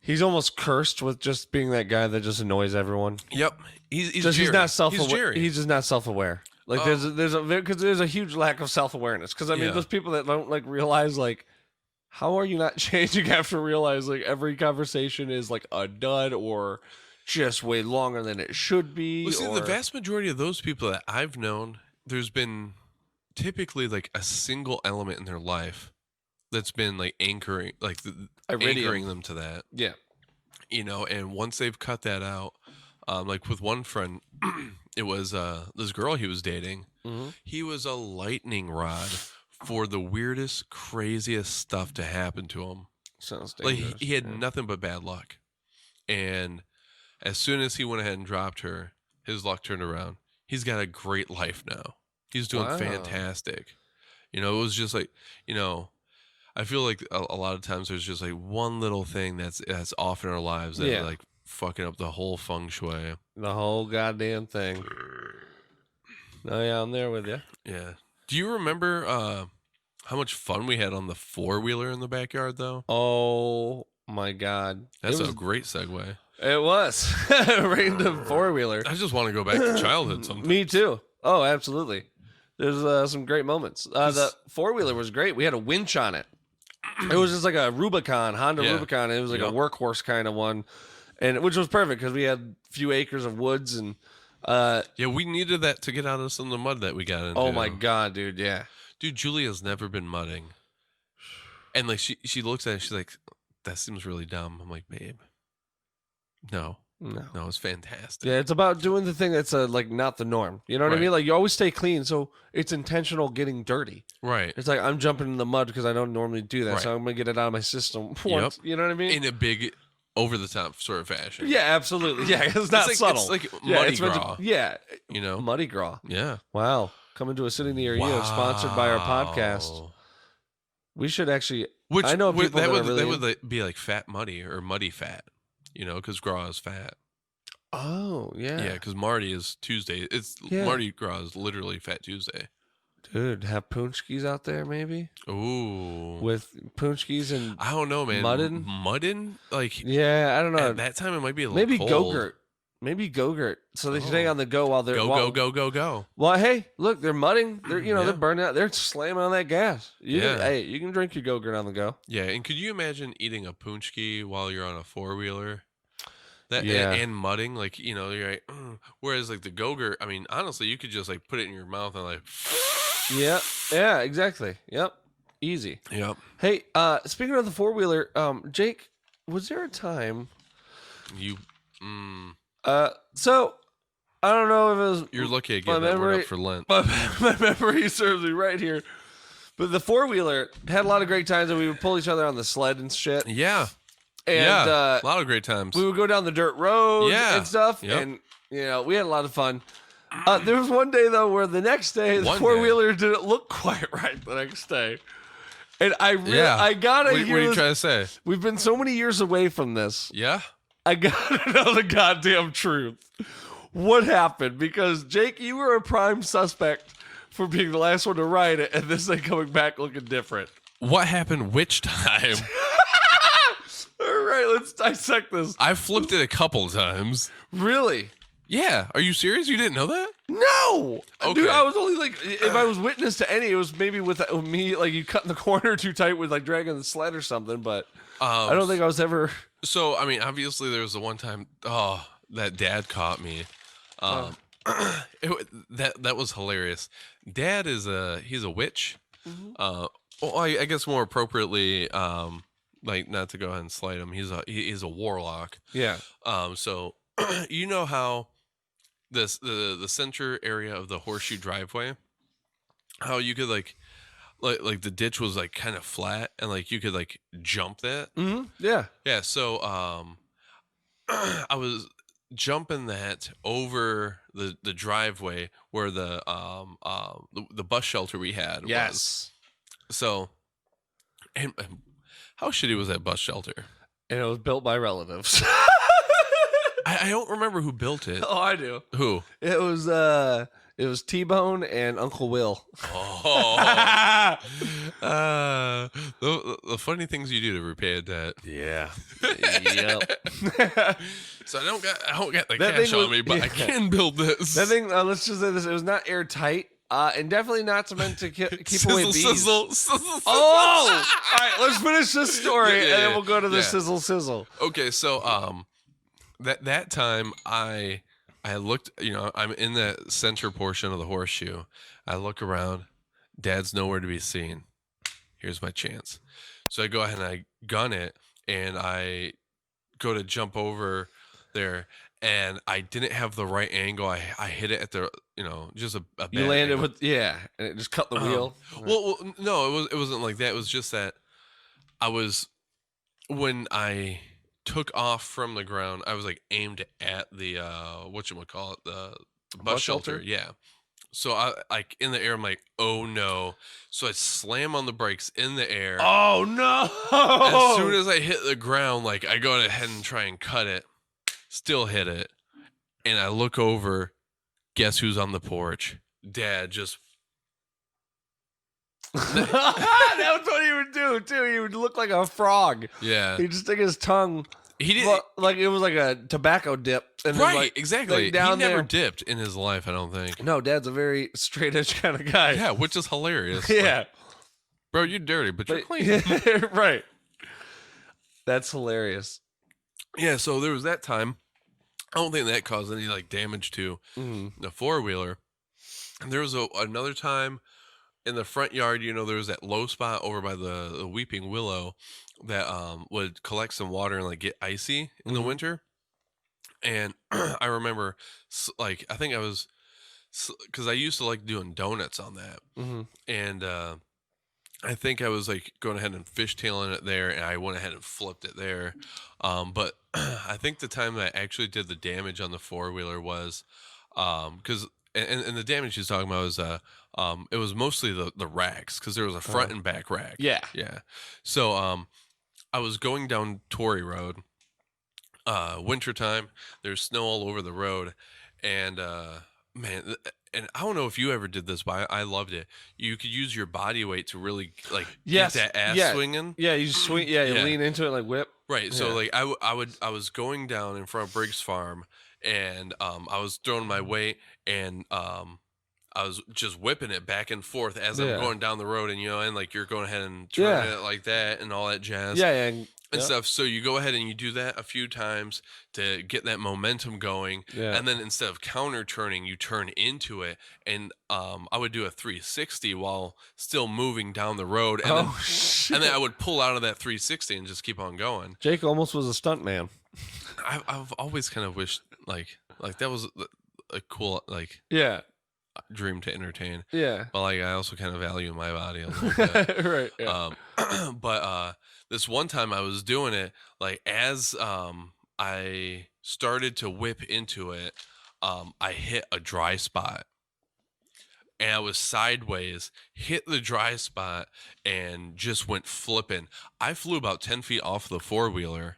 he's almost cursed with just being that guy that just annoys everyone? Yep. He's Just Jerry. he's not self-aware. He's Jerry. He's just not self-aware. Like there's a huge lack of self-awareness. Because I mean, Yeah. those people that don't like realize like, how are you not changing after realize like every conversation is like a dud or just way longer than it should be? Well, see, or... the vast majority of those people that I've known, there's been typically like a single element in their life that's been like anchoring, like anchoring them to that. Yeah. You know, and once they've cut that out, like with one friend, it was this girl he was dating. Mm-hmm. He was a lightning rod for the weirdest, craziest stuff to happen to him. Sounds Like dangerous. he had nothing but bad luck. And as soon as he went ahead and dropped her, his luck turned around. He's got a great life now. He's doing Wow. fantastic. You know, it was just like, you know, I feel like a lot of times there's just like one little thing that's off in our lives that Yeah. like fucking up the whole feng shui. The whole goddamn thing. Oh yeah, I'm there with you. Yeah. Do you remember how much fun we had on the four-wheeler in the backyard though? Oh my god. That's it a was, great segue. It was. Right into four-wheeler. I just want to go back to childhood sometimes. Me too. Oh, absolutely. There's some great moments. The four-wheeler was great. We had a winch on it. It was just like a Rubicon, Honda Yeah. Rubicon. It was like Yep. a workhorse kind of one, and which was perfect because we had a few acres of woods and. Yeah, we needed that to get out of some of the mud that we got into. Oh my god, dude! Yeah. Dude, Julia's never been mudding. And like she looks at it, she's like, that seems really dumb. I'm like, babe, no. No. No, it's fantastic. Yeah, it's about doing the thing that's like not the norm. You know what I Right. mean? Like you always stay clean, so it's intentional getting dirty. Right. It's like I'm jumping in the mud because I don't normally do that, Right. so I'm gonna get it out of my system once. You know what I mean? In a big, over the top sort of fashion. Yeah, absolutely. Yeah, it's not subtle. It's like yeah, Muddy it's meant Gras. yeah, You know? Muddy Gras. Yeah. Wow, coming to a city near you, sponsored by our podcast. Wow. We should actually. Which I know people that would are really that would like, be like fat muddy or muddy fat, you know, because gras is fat. Oh yeah, Yeah, because Marty is Tuesday. It's Mardi Gras is literally Fat Tuesday. dude. Have punchkis out there maybe Ooh, with punchkis and I don't know, man. Muddin? Muddin? Like yeah, I don't know. at that time, it might be a little Maybe cold. Go-Gurt. Maybe Go-Gurt. So they stay on the go while they're Go. Well, hey, look, they're mudding. They're Yeah. they're burning out. They're slamming on that gas. Yeah. Hey, you can drink your Go-Gurt on the go. Yeah, and could you imagine eating a punchki while you're on a four-wheeler? That Yeah. and mudding, like you're like, whereas like the Go-Gurt, I mean, honestly, you could just like put it in your mouth and like, Yeah, exactly. Yep. Easy. yep. Hey, speaking of the four-wheeler, Jake, was there a time You, so I don't know if it was you're lucky I my gave that word memory- up for Lent. my memory serves me right here. But the four-wheeler had a lot of great times and we would pull each other on the sled and shit. Yeah, And yeah, a lot of great times. we would go down the dirt roads Yeah. and stuff. Yep. And, we had a lot of fun. There was one day, though, where the next day, the One day. four-wheeler didn't look quite right the next day. And I gotta What hear are you this. trying to say? We've been so many years away from this. Yeah. I gotta know the goddamn truth. What happened? Because, Jake, you were a prime suspect for being the last one to ride it, and this thing coming back looking different. What happened? Which time? All right, let's dissect this. I flipped it a couple times. Really? Yeah. Are you serious? You didn't know that? No, Okay. dude. I was only like, if I was witness to any, it was maybe with me, like you cutting the corner too tight with like dragging the sled or something. But I don't think I was ever. So I mean, obviously, there was the one time. Oh, that Dad caught me. That was hilarious. Dad is he's a witch. Well, I guess more appropriately, like not to go ahead and slight him. He's a warlock. Yeah. So you know how the center area of the horseshoe driveway, how you could like the ditch was like kind of flat and like you could like jump that. Yeah. Yeah. So I was jumping that over the driveway where the bus shelter we had was. Yes. So, and how shitty was that bus shelter? And it was built by relatives. I don't remember who built it. Oh, I do. Who? It was T-Bone and Uncle Will. Oh. The funny things you do to repay a debt. Yeah. Yep. So I don't got the That cash thing on was- me, but I yeah. can build this. That thing. Let's just say this: it was not airtight, and definitely not meant to keep away bees. sizzle. Oh, all right. Let's finish this story, Yeah, and then yeah, we'll go to the yeah. sizzle. Okay, so that time I looked, I'm in that center portion of the horseshoe. I look around, Dad's nowhere to be seen. Here's my chance. So I go ahead and I gun it, and I go to jump over there, and I didn't have the right angle. I hit it at the just a bad You landed angle. with and it just cut the wheel. Well, no, it wasn't like that. It was just that when I took off from the ground, I was like aimed at the whatchamacallit, the bus shelter. Yeah. So I like in the air, I'm like, oh no. So I slam on the brakes in the air. Oh no! As soon as I hit the ground, like I go ahead and try and cut it, still hit it. And I look over, guess who's on the porch? Dad just That's what he would do too. He would look like a frog. yeah. He'd just stick his tongue. He did Like it was like a tobacco dip. And then, right, like, exactly. like, down he never there. dipped in his life, I don't think. No, Dad's a very straight edge kind of guy. Yeah, which is hilarious. Yeah. Like, bro, you're dirty, but you're But- clean. right. That's hilarious. Yeah, so there was that time. I don't think that caused any like damage to the four-wheeler. And there was another time in the front yard, there was that low spot over by the weeping willow that would collect some water and like get icy in the winter. And I remember, like, I think I was, because I used to like doing donuts on that. Mm-hmm. And I think I was like going ahead and fishtailing it there, and I went ahead and flipped it there. But I think the time that I actually did the damage on the four-wheeler was, because and the damage he's talking about was it was mostly the racks, because there was a front and back rack. Yeah. Yeah. So I was going down Torrey Road, wintertime. There's snow all over the road, and man, and I don't know if you ever did this, but I loved it. You could use your body weight to really like Yes. get that ass swinging. Yeah, you swing. Yeah, you Yeah. lean into it like whip. Right. So Yeah. like I was going down in front of Briggs Farm, and I was throwing my weight, and I was just whipping it back and forth as Yeah. I'm going down the road, and and like you're going ahead and turning Yeah. it like that and all that jazz. Yeah, yeah. And stuff. So you go ahead and you do that a few times to get that momentum going. Yeah. And then instead of counter turning, you turn into it. And I would do a 360 while still moving down the road. And, shit. and then I would pull out of that 360 and just keep on going. Jake almost was a stunt man. I've always kind of wished like that was a cool like Yeah. dream to entertain. Yeah. But like I also kind of value my body a little bit. Right. Yeah. But this one time I was doing it, like as I started to whip into it, I hit a dry spot, and I was sideways, hit the dry spot, and just went flipping. I flew about 10 feet off the four-wheeler,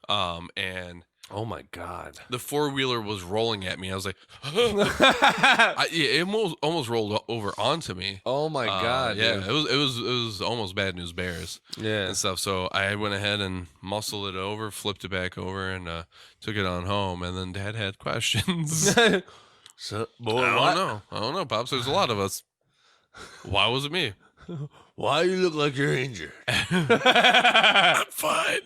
and Oh my god. the four-wheeler was rolling at me. I was like, it almost rolled over onto me. Oh my god. Yeah, dude. it was almost Bad News Bears Yeah. and stuff. So I went ahead and muscled it over, flipped it back over, and took it on home. And then Dad had questions. So, boy, I don't know, Pops. There's a lot of us. Why was it me? Why you look like you're injured? I'm fine.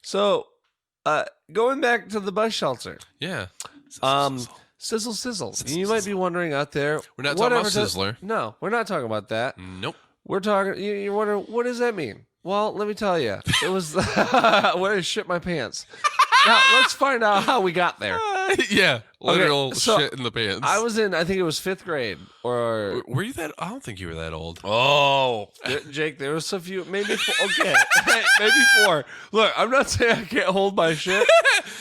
So, going back to the bus shelter. Yeah. Sizzle. You might be wondering out there. We're not talking about whatever Sizzler. No, we're not talking about that. Nope. We're talking. You're wondering, what does that mean? Well, let me tell you. It was when I shit my pants. Now, let's find out how we got there. Yeah. Literal so shit in the pants. I was in, I think it was 5th grade. Or Were you that? I don't think you were that old. Oh, Jake, there was a few, maybe 4. Okay, maybe 4. Look, I'm not saying I can't hold my shit,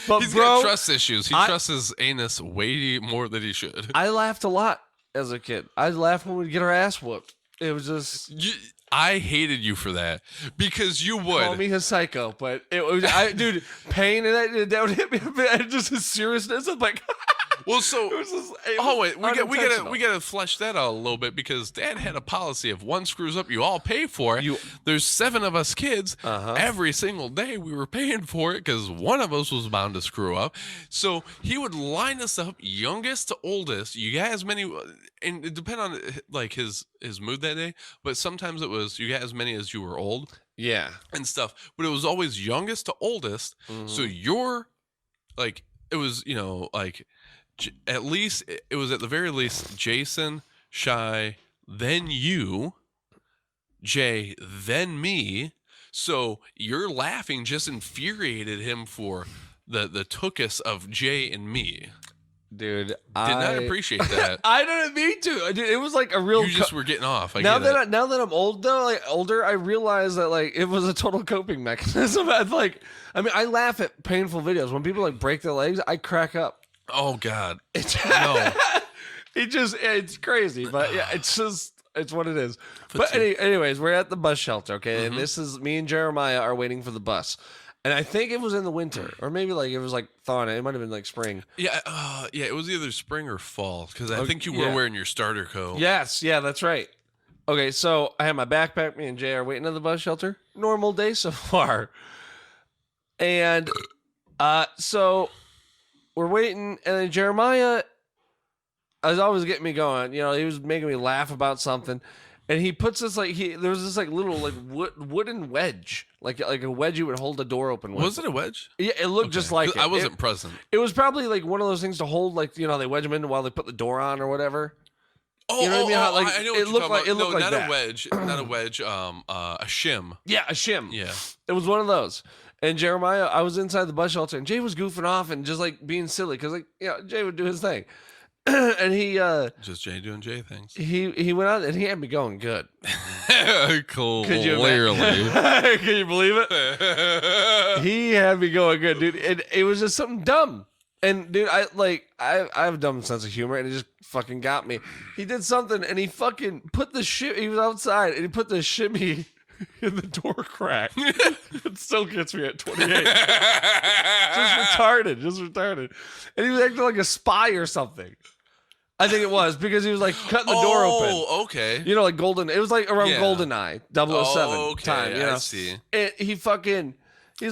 but He's bro, got trust issues. He trusts his anus way more than he should. I laughed a lot as a kid. I laughed when we'd get our ass whooped. It was just I hated you for that because you would. call me a psycho, but it was, dude, pain and that would hit me. Just his seriousness. I'm like, Well, so it was just, it oh was wait, we unintentional. gotta flesh that out a little bit because Dad had a policy: if one screws up, you all pay for it. There's 7 of us kids. Every single day we were paying for it because one of us was bound to screw up. So he would line us up, youngest to oldest. You got as many, and it depended on like his mood that day. But sometimes it was you got as many as you were old. Yeah. And stuff, but it was always youngest to oldest. So you're like, it was, like at least it was at the very least Jason, Shy, then you, Jay, then me. So your laughing just infuriated him for the tookus of Jay and me. Dude, Did not appreciate that. I didn't mean to. Dude, it was like a real. You just were getting off. Now that I'm old though, like older, I realize that like it was a total coping mechanism. I laugh at painful videos when people like break their legs. I crack up. Oh God, No. It's crazy, but yeah, it's what it is. But anyways, we're at the bus shelter, okay, and this is me and Jeremiah are waiting for the bus. And I think it was in the winter, or maybe like it was like thawing. It might have been like spring. Yeah, it was either spring or fall because I think you were wearing your starter coat. Yes, yeah, that's right. Okay, so I had my backpack. Me and Jay are waiting at the bus shelter. Normal day so far. And so we're waiting, and then Jeremiah was always getting me going. He was making me laugh about something. And he puts this there was this like little like wooden wedge, like a wedge you would hold the door open with. Was it a wedge? Yeah, it looked just like it. I wasn't present. It was probably like one of those things to hold, like they wedge them in while they put the door on or whatever. Oh, you know what I mean? How, like, I know what it you're looked talking like about. it looked No, like not that. a wedge, not a wedge. A shim. Yeah, a shim. Yeah. It was one of those. And Jeremiah, I was inside the bus shelter, and Jay was goofing off and just like being silly because like Jay would do his thing, and he just Jay doing Jay things. he went out and he had me going good. Cool. Could you Clearly. Can you believe it? He had me going good, dude. And it was just something dumb. And dude, I have a dumb sense of humor, and it just fucking got me. He did something, and he fucking put the shit. He was outside, and he put the shimmy in the door crack. It still gets me at 28. Just retarded. And he was acting like a spy or something. I think it was because he was like cutting the door open. Oh, okay. You know, like Golden. It was like around GoldenEye 007 okay, time. You know? I see. And he's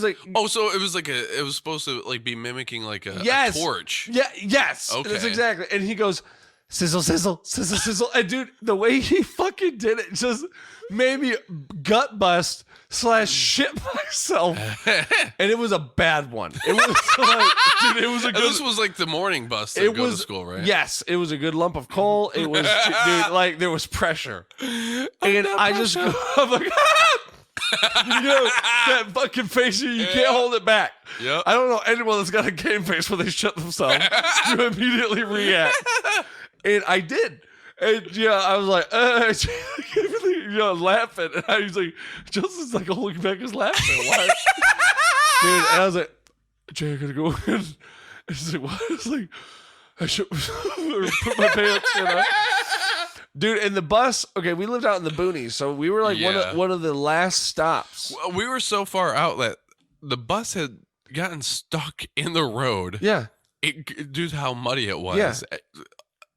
like, Oh, so it was like it was supposed to like be mimicking like a torch. Yeah, yes. Okay. That's exactly. And he goes, sizzle, sizzle, sizzle, sizzle. And dude, the way he fucking did it just made me gut bust / shit myself. And it was a bad one. It was like, dude, it was a good. This was like the morning bus to go to school, right? Yes, it was a good lump of coal. It was, dude, like there was pressure. And I just go, I'm like, you know, that fucking face, you can't hold it back. Yep. I don't know anyone that's got a game face where they shut themselves. You immediately react. And I did. And yeah, I was like, laughing. And I was like, Justin's like holding back his laughter. Why? Dude, and I was like, Jay, I gotta go in. And he's like, what? I was like, I should put my pants in. Dude, in the bus, okay, we lived out in the boonies, so we were like one of the last stops. We were so far out that the bus had gotten stuck in the road. Yeah. Due to how muddy it was. Yeah.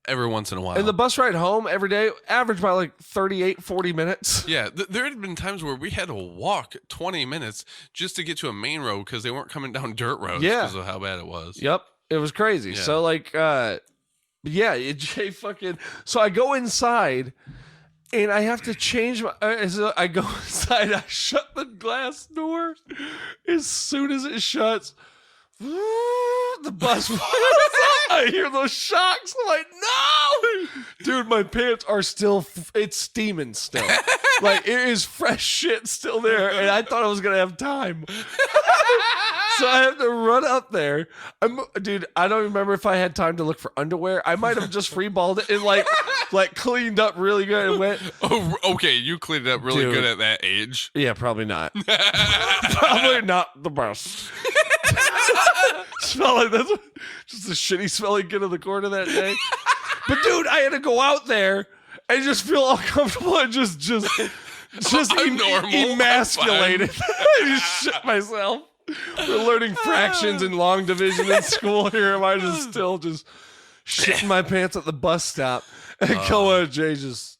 Every once in a while. And the bus ride home every day averaged by like 38, 40 minutes. Yeah, there had been times where we had to walk 20 minutes just to get to a main road because they weren't coming down dirt roads because of how bad it was. Yep. It was crazy. Yeah. So like, Jay fucking, so I go inside and I have to change my, so I go inside, I shut the glass door. As soon as it shuts, the bus I hear those shocks. I'm like, no, dude, my pants are still, it's steaming still. Like it is fresh shit still there. And I thought I was going to have time. So I have to run up there. Dude, I don't remember if I had time to look for underwear. I might have just freeballed it and like cleaned up really good and went. Oh, okay. You cleaned up really good at that age. Yeah, probably not. Probably not the best. Smell like that's just a shitty smelling kid in the corner that day. But dude, I had to go out there and just feel uncomfortable and just emasculated. I just shit myself. We're learning fractions and long division in school here. Am I just still just shitting my pants at the bus stop and going, Jay, just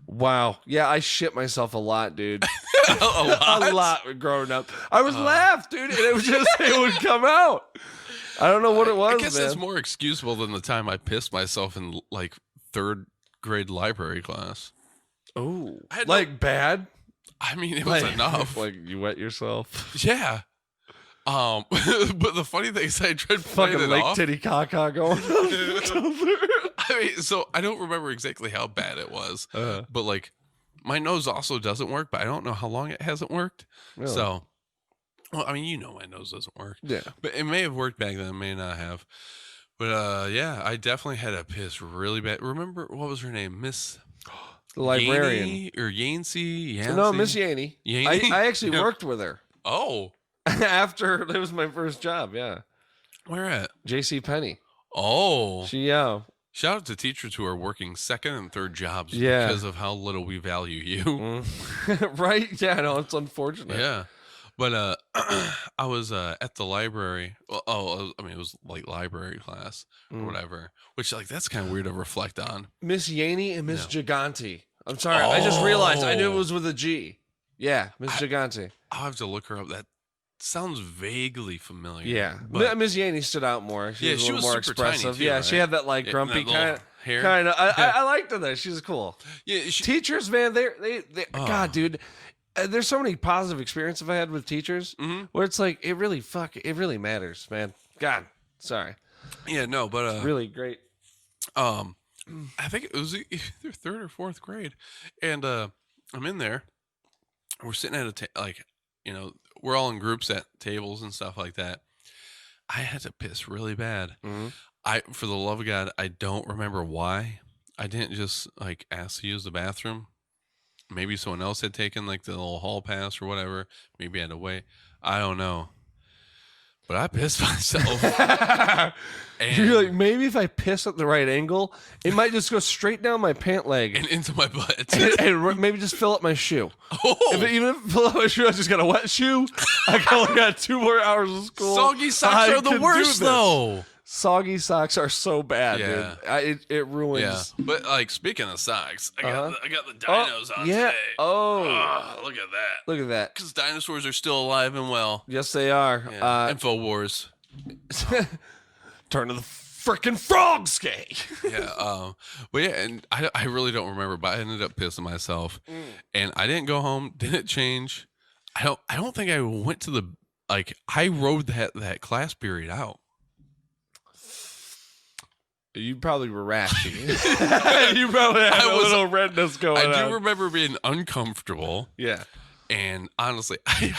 wow. Yeah, I shit myself a lot, dude. A lot growing up. I was laughed, dude, and it was just it would come out. I don't know what it was. I guess man. that's more excusable than the time I pissed myself in like 3rd grade library class. Oh, like bad? I mean, it was enough. Like you wet yourself. Yeah. But the funny thing is, I tried fucking playing it Lake off. Titty Caca going. I mean, so I don't remember exactly how bad it was, but like my nose also doesn't work, but I don't know how long it hasn't worked. Really? So, well, I mean, you know, my nose doesn't work. Yeah, but it may have worked back then, it may not have. But yeah, I definitely had a piss really bad. Remember what was her name, Miss? The librarian Yaney or Yancey? No, Miss Yaney. Yaney? I actually worked with her. Oh, after it was my first job. Yeah, where at? J.C. Penney. Oh, She shout out to teachers who are working 2nd and 3rd jobs Yeah. because of how little we value you. right? Yeah, no, it's unfortunate. Yeah. But I was at the library. Well, I mean, it was like library class or whatever, which like that's kind of weird to reflect on. Miss Yaney and Miss Gigante. I'm sorry, I just realized I knew it was with a G. Yeah, Miss Gigante. I'll have to look her up. That sounds vaguely familiar. Yeah, but Miss Yaney stood out more. She was a little more super tiny expressive. too, Yeah, right? she had that like Yeah, grumpy that little kind of hair. Kind of. I liked her though. She's cool. Yeah, Teachers, man, they God, dude. There's so many positive experiences I've had with teachers where it's like it really matters, man. God, sorry. Yeah, no, but It's really great. I think it was either 3rd or 4th grade, and I'm in there. We're sitting at a like, you know, we're all in groups at tables and stuff like that. I had to piss really bad. Mm-hmm. For the love of God, I don't remember why. I didn't just like ask to use the bathroom. Maybe someone else had taken like the little hall pass or whatever. Maybe I had to wait. I don't know. But I pissed myself. And You're like, maybe if I piss at the right angle, it might just go straight down my pant leg and into my butt. and maybe just fill up my shoe. Oh, Even if it fill up my shoe, I just got a wet shoe. I only got 2 more hours of school. soggy socks I are the can do worst, this. though. Soggy socks are so bad, Yeah. dude. It ruins. Yeah, but like speaking of socks, I got the dinos on yeah. today. Oh, Look at that. look at that. Because dinosaurs are still alive and well. Yes, they are. Yeah. InfoWars. Turn to the freaking frogs, gay. Yeah. But yeah, and I really don't remember, but I ended up pissing myself, and I didn't go home. Didn't change. I don't think I went to the I rode that class period out. You probably were rashy. You probably had a little redness going on. I do remember being uncomfortable. Yeah. And honestly, I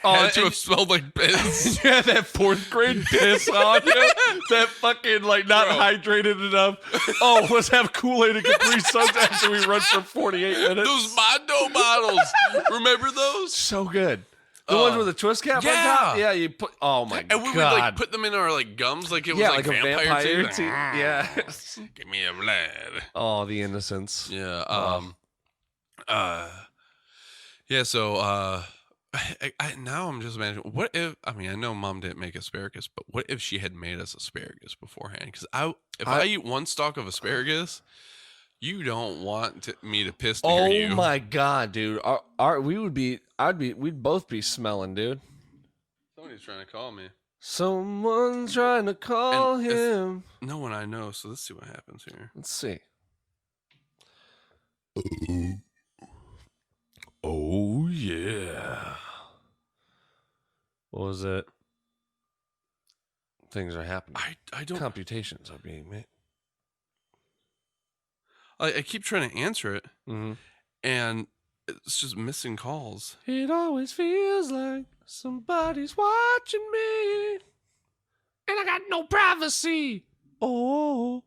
had to have smelled like piss. You had that 4th grade piss on you. That fucking like not hydrated enough. Oh, let's have Kool-Aid and Capri Suns after we run for 48 minutes. Those Mondo bottles. Remember those? So good. The ones with the twist cap on top? Yeah, you put. Oh my god! And we would like put them in our like gums, like it was like a vampire teeth. Yeah. Give me a blood. Oh, the innocence. Yeah. Yeah. So, now I'm just imagining, what if? I mean, I know Mom didn't make asparagus, but what if she had made us asparagus beforehand? Because if I eat 1 stalk of asparagus, you don't want me to piss near you. Oh my god, dude! We'd both be smelling, dude. Somebody's trying to call me. Someone's trying to call him. No one I know, so let's see what happens here. Let's see. Oh yeah. What was it? Things are happening. I don't. Computations are being made. I keep trying to answer it, Mm-hmm. and it's just missing calls. It always feels like somebody's watching me, and I got no privacy. Oh.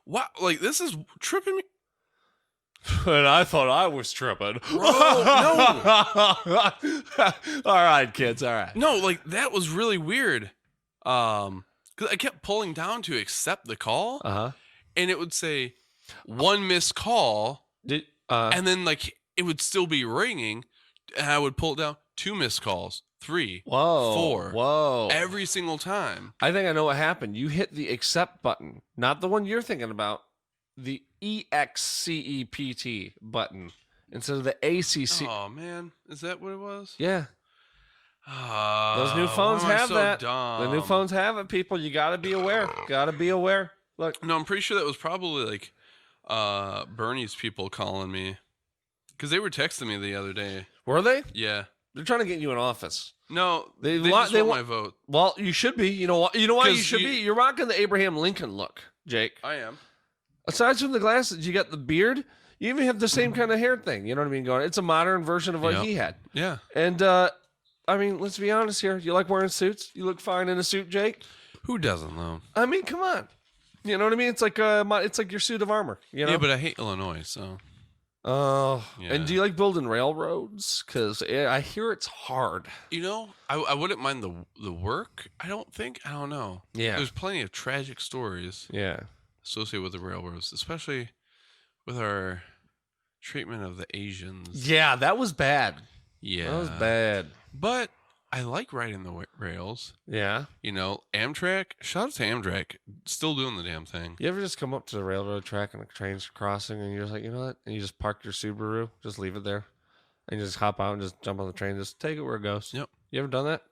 What? Like, this is tripping me. And I thought I was tripping. Bro, no. All right, kids. All right. No, like, that was really weird. Because I kept pulling down to accept the call, and it would say 1 missed call, and then like it would still be ringing, and I would pull it down, 2 missed calls, 3, 4, whoa, every single time. I think I know what happened. You hit the accept button, not the one you're thinking about, the EXCEPT button instead of the ACC. Oh man, is that what it was? Yeah. Those new phones have that. Dumb? The new phones have it, people. You got to be aware. Got to be aware. Look. No, I'm pretty sure that was probably like Bernie's people calling me, because they were texting me the other day. Were they? Yeah. They're trying to get you in office. No, they just want my vote. Well, you should be. You know what? You know why you should be? You're rocking the Abraham Lincoln look, Jake. I am. Aside from the glasses, you got the beard. You even have the same kind of hair thing. You know what I mean? Going. It's a modern version of what he had. Yeah. And I mean, let's be honest here. You like wearing suits? You look fine in a suit, Jake. Who doesn't though? I mean, come on. You know what I mean? It's like your suit of armor. You know? Yeah, but I hate Illinois, so. Oh, Yeah. and do you like building railroads? Because I hear it's hard. You know, I wouldn't mind the work. I don't know. Yeah. There's plenty of tragic stories Yeah. associated with the railroads, especially with our treatment of the Asians. Yeah, that was bad. Yeah. That was bad. But I like riding the rails. Yeah. You know, Amtrak. Shout out to Amtrak. Still doing the damn thing. You ever just come up to the railroad track and a train's crossing and you're just like, you know what? And you just park your Subaru, just leave it there. And you just hop out and just jump on the train, just take it where it goes. Yep. You ever done that?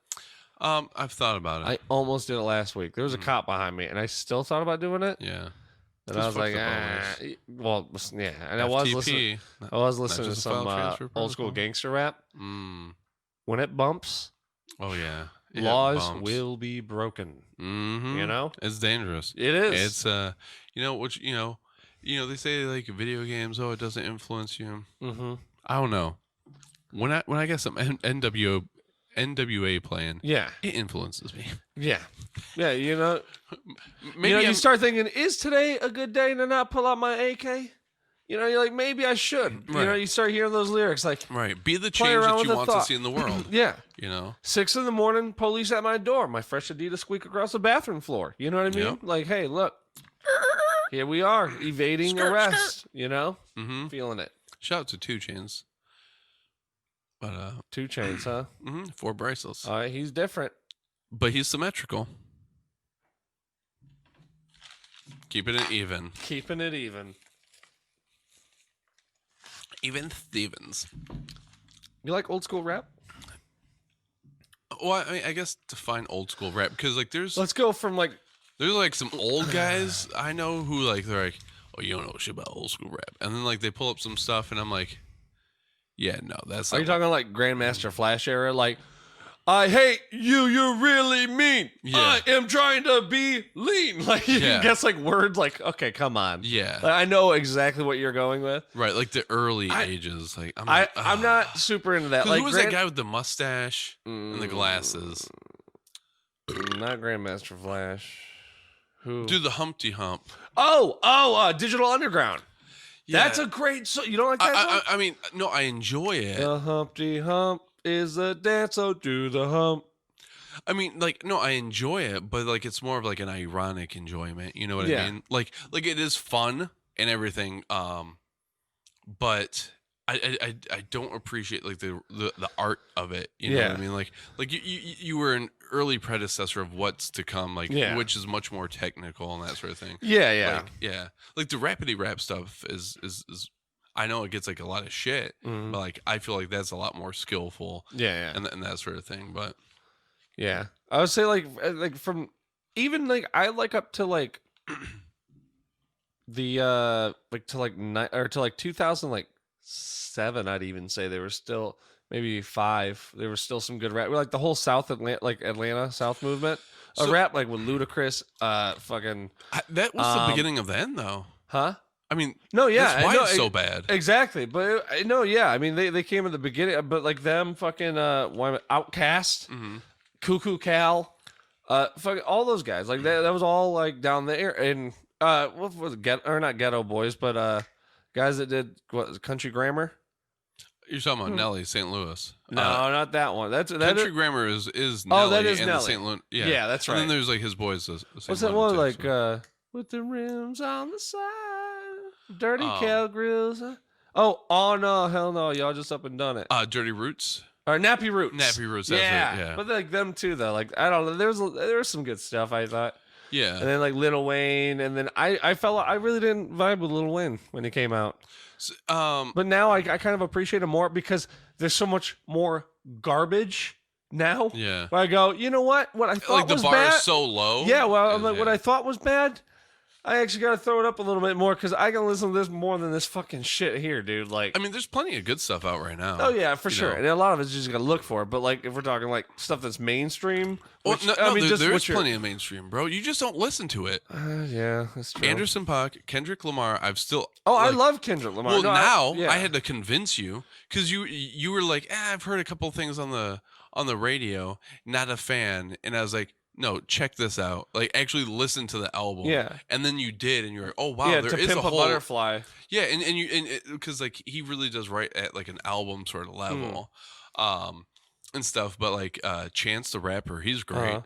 I've thought about it. I almost did it last week. There was a cop behind me and I still thought about doing it. Yeah. And Just I was fuck like, the bonus. yeah. And I was FTP. listening to just a file some transfer old school protocol. gangster rap. Mm. When it bumps, Oh yeah. It laws bumps. will be broken. Mm-hmm. You know? It's dangerous. It is. It's you know, which you know, they say like video games. Oh, it doesn't influence you. Mm-hmm. I don't know. when I get some NWA playing, Yeah. it influences me. Yeah. Yeah, Maybe you start thinking, is today a good day to not pull out my AK? You're like, maybe I should. Right. You start hearing those lyrics like, right. Be the play change around that with you the want to thought. see in the world. yeah. 6 a.m, police at my door. My fresh Adidas squeak across the bathroom floor. You know what I mean? Yep. Like, hey, look, here we are evading arrest. Mm-hmm. Feeling it. Shout out to 2 Chainz. But 2 Chainz, huh? 4 bracelets. All right, he's different. But he's symmetrical. Keeping it even. Keeping it even. Even Stevens. You like old school rap? Well, I mean, I guess define old school rap because like there's Let's go from like some old guys I know who like they're like, oh, you don't know shit about old school rap, and then like they pull up some stuff and I'm like, yeah, no, that's. Are you talking like Grandmaster Flash era? Like, I hate you. You're really mean. Yeah. I am trying to be lean. Like you Yeah. guess like words. Like, okay, come on. Yeah. Like, I know exactly what you're going with. Right, like the early ages. Like I'm not super into that. Like, who was that guy with the mustache and the glasses? Not Grandmaster Flash. Who? Do the Humpty Hump. Digital Underground. Yeah. That's a great song. You don't like that song? I mean, no, I enjoy it. The Humpty Hump is a dance, so do the hump. I mean, like, no, I enjoy it, but like, it's more of like an ironic enjoyment. You know what I mean? Like it is fun and everything. But I don't appreciate like the art of it. You know what I mean? Like you were an early predecessor of what's to come. Like, which is much more technical and that sort of thing. Yeah. Like the rapidy rap stuff is I know it gets like a lot of shit, but like I feel like that's a lot more skillful. Yeah. And that sort of thing. But yeah, I would say like from even like I like up to like the like to like to like 2007. I'd even say there were still maybe 5. There was still some good rap. Like the whole South Atlanta South movement. A rap like with Ludacris. Fucking. That was the beginning of the end, though. Huh? I mean, no, yeah, that's why it's so bad. Exactly, but no, yeah. I mean, they came at the beginning, but like them, fucking Outcast, Cuckoo Cal, fucking all those guys. Like that was all like down there, and what was it, not Ghetto Boys, but guys that did Country Grammar. You're talking about Nelly, St. Louis. No, not that one. Country Grammar is Nelly. That is and Nelly. The St. Louis. Yeah, that's right. And then there's like his boys. What's that one like? With the rims on the side, dirty cow grills. Oh no, hell no, y'all just up and done it. Dirty Roots. Or Nappy Roots. Nappy Roots. That's right, yeah. But like them too, though. Like I don't know. There was some good stuff. I thought. Yeah. And then like Lil Wayne, and then I really didn't vibe with Lil Wayne when he came out. But now I kind of appreciate him more because there's so much more garbage now. Yeah. Where I go, you know what? What I thought was bad. Like the bar is so low. Yeah. Well, I'm like, what I thought was bad, I actually got to throw it up a little bit more because I can listen to this more than this fucking shit here, dude. Like, I mean, there's plenty of good stuff out right now. Oh yeah, for sure. And a lot of it's just gotta look for it. But like, if we're talking like stuff that's mainstream, which, there's plenty of mainstream, bro. You just don't listen to it. Yeah, that's true. Anderson .Paak, Kendrick Lamar. I've still. I love Kendrick Lamar. Well, no, I had to convince you because you were like, I've heard a couple things on the radio, not a fan, and I was like, no, check this out. Like, actually listen to the album. Yeah. And then you did, and you're like, oh wow, yeah, there to is Pimp a whole Butterfly. Yeah, and because like he really does write at like an album sort of level, and stuff. But like Chance the Rapper, he's great.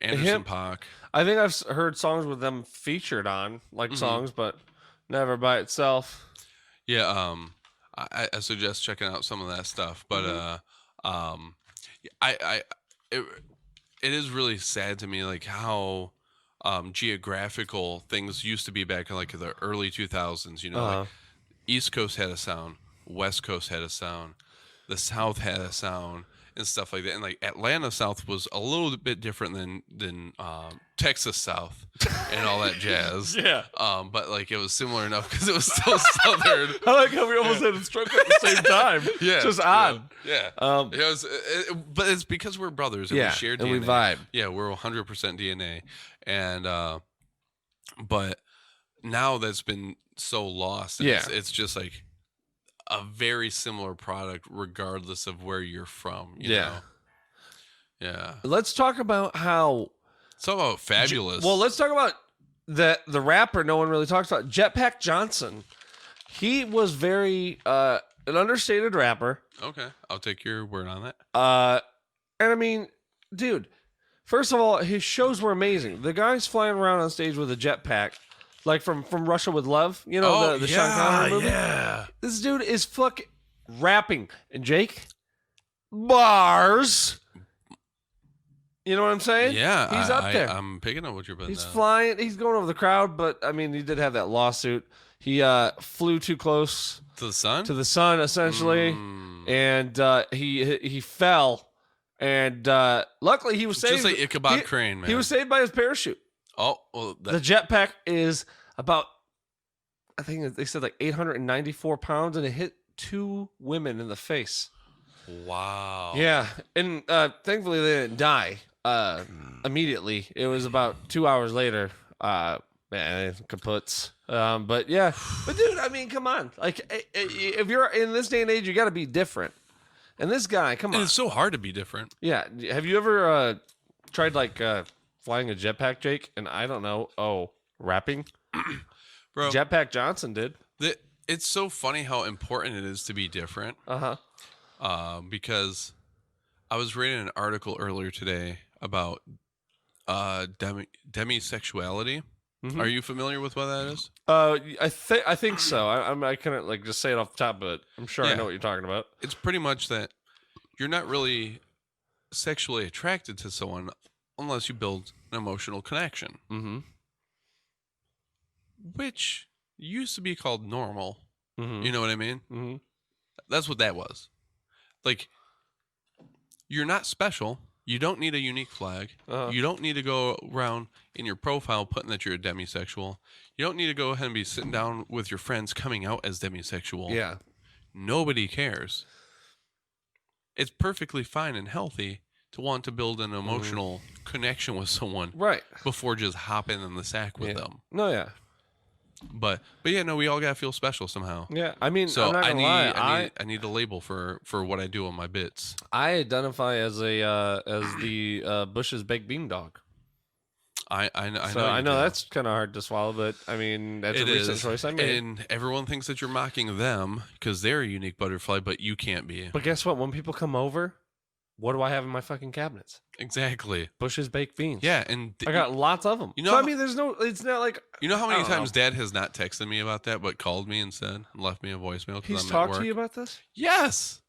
Anderson .Paak. I think I've heard songs with them featured on like songs, but never by itself. Yeah. I suggest checking out some of that stuff, but it is really sad to me like how geographical things used to be back in like the early 2000s. You know, like East Coast had a sound, West Coast had a sound, the South had a sound, and stuff like that. And like Atlanta South was a little bit different than Texas South and all that jazz. Yeah. But like it was similar enough because it was still Southern. I like how we almost had it struck at the same time. Yeah, just odd. Yeah. It was, but it's because we're brothers and we share DNA. And we vibe. Yeah, we're 100% DNA, and but now that's been so lost. And it's just like a very similar product regardless of where you're from. You Yeah. know? Yeah. Let's talk about how. It's all about fabulous. Well, let's talk about the rapper no one really talks about, Jetpack Johnson. He was very an understated rapper. Okay, I'll take your word on that. And I mean, dude, first of all, his shows were amazing. The guy's flying around on stage with a jetpack, like from Russia with Love, you know, the Sean Connery movie. Yeah. This dude is fucking rapping. And Jake, bars. You know what I'm saying? Yeah, He's up there. I'm picking up what you're putting He's down. flying. He's going over the crowd, but I mean, he did have that lawsuit. He flew too close To the sun? to the sun, essentially, and he fell. And luckily, he was saved. Just like Ichabod Crane, man. He was saved by his parachute. Oh, well, The jetpack is about, I think they said like 894 pounds, and it hit 2 women in the face. wow. Yeah, and thankfully they didn't die immediately. It was about 2 hours later. Man, kaputs. But yeah, but dude, I mean, come on. Like, if you're in this day and age, you got to be different. And this guy, come And on. it's so hard to be different. Yeah, have you ever tried like flying a jetpack, Jake? And I don't know. Rapping. Bro, Jetpack Johnson did. it's so funny how important it is to be different. Because I was reading an article earlier today about demisexuality. Mhm. Are you familiar with what that is? I think so. I couldn't like just say it off the top, but I'm sure I Yeah. know what you're talking about. It's pretty much that you're not really sexually attracted to someone unless you build an emotional connection, Mm-hmm. which used to be called normal. Mm-hmm. You know what I mean? Mm-hmm. That's what that was. Like, you're not special. You don't need a unique flag. Uh-huh. You don't need to go around in your profile putting that you're a demisexual. You don't need to go ahead and be sitting down with your friends coming out as demisexual. Yeah. Nobody cares. It's perfectly fine and healthy to want to build an emotional connection with someone Right. before just hopping in the sack with Yeah. them. No, yeah. But yeah, no, we all gotta feel special somehow. Yeah. I mean, So I'm not gonna lie. I need a label for what I do on my bits. I identify as the Bush's baked bean dog. I So know. I you know do. that's kind of hard to swallow, but I mean that's It a recent is, choice I made. and everyone thinks that you're mocking them because they're a unique butterfly, but you can't be. But guess what? When people come over, what do I have in my fucking cabinets? Exactly. Bush's baked beans. Yeah, and I got lots of them. You So know I how- mean, there's no. It's not like you know how I many don't times know. Dad has not texted me about that, but called me instead and left me a voicemail. 'Cause he's I'm at talked work. to you about this. Yes,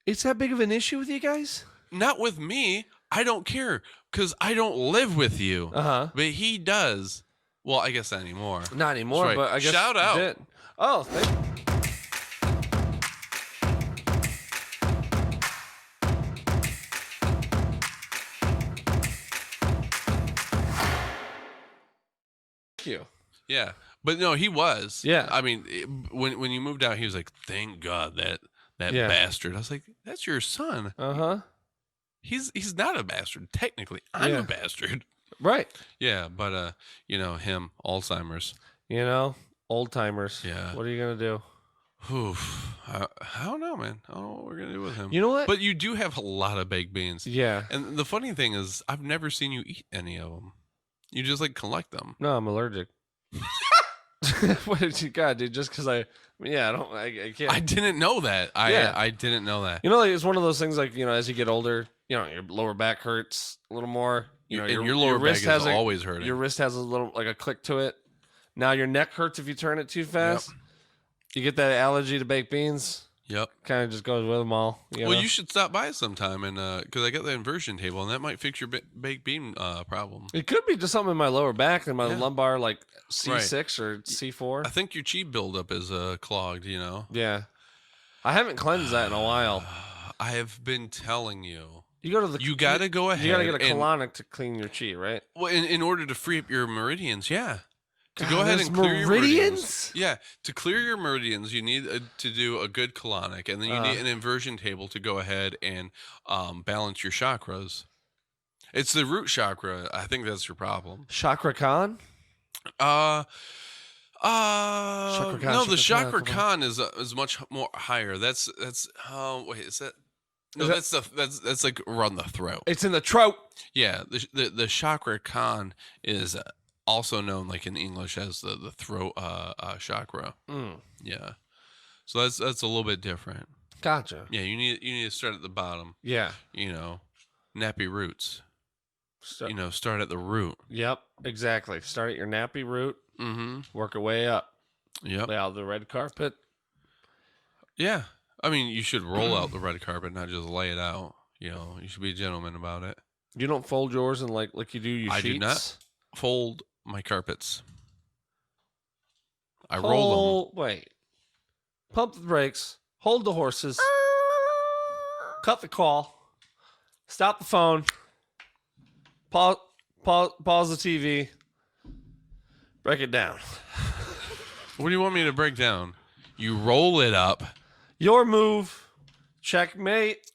It's that big of an issue with you guys? not with me. I don't care because I don't live with you, Uh-huh. but he does. Well, I guess not anymore. Not anymore, That's right. but I guess Shout you out. did. Oh, thank you. Yeah, but no, he was. Yeah. I mean, when you moved out, he was like, "Thank God that Yeah. bastard." I was like, "That's your son. Uh-huh. He's not a bastard technically. I'm Yeah. a bastard." Right. Yeah, but you know him, Alzheimer's. You know, old timers. Yeah. What are you gonna do? Oof. I don't know, man. I don't know what we're gonna do with him. You know what? But you do have a lot of baked beans. Yeah. And the funny thing is, I've never seen you eat any of them. You just like collect them. No, I'm allergic. What did you got, dude? Just because I can't. I didn't know that. Yeah. I didn't know that. You know, like, it's one of those things. Like, you know, as you get older, you know, your lower back hurts a little more. You know, And your lower back wrist is has always hurting. your wrist has a little like a click to it. Now your neck hurts if you turn it too fast. You get that allergy to baked beans. Yep. Kind of just goes with them all. You Well, know? you should stop by sometime and because I got the inversion table and that might fix your baked bean problem. It could be just something in my lower back and my Yeah. lumbar, like C6 or C4. I think your chi buildup is clogged. You know. Yeah, I haven't cleansed that in a while. I have been telling you. You go to the. You got to go ahead. You gotta get a and- colonic to clean your chi, right? Well, in order to free up your meridians, yeah. To God, go ahead there's and clear your meridians? meridians. Yeah, to clear your meridians, you need to do a good colonic, and then you need an inversion table to go ahead and balance your chakras. It's the root chakra. I think that's your problem. Chakra Khan. Chakra Khan, No, the Chakra Chakra Khan, Khan is much more higher. That's wait, is that no, Is that- that's like run the throat. It's in the Trout. Yeah, the Chakra Khan is also known like in English as the throat chakra. Mm, Yeah. So that's a little bit different. gotcha. Yeah, you need to start at the bottom. Yeah. Nappy roots. So, Start at the root. yep, exactly. Start at your nappy root, Mm-hmm. work your way up. Yep. Lay out the red carpet. Yeah. I mean, you should roll out the red carpet, not just lay it out. You should be a gentleman about it. You don't fold yours and like you do your I sheets? do not fold my carpets. I roll them. Wait. Pump the brakes. Hold the horses. Cut the call. Stop the phone. Pause the TV. Break it down. What do you want me to break down? You roll it up. Your move. Checkmate.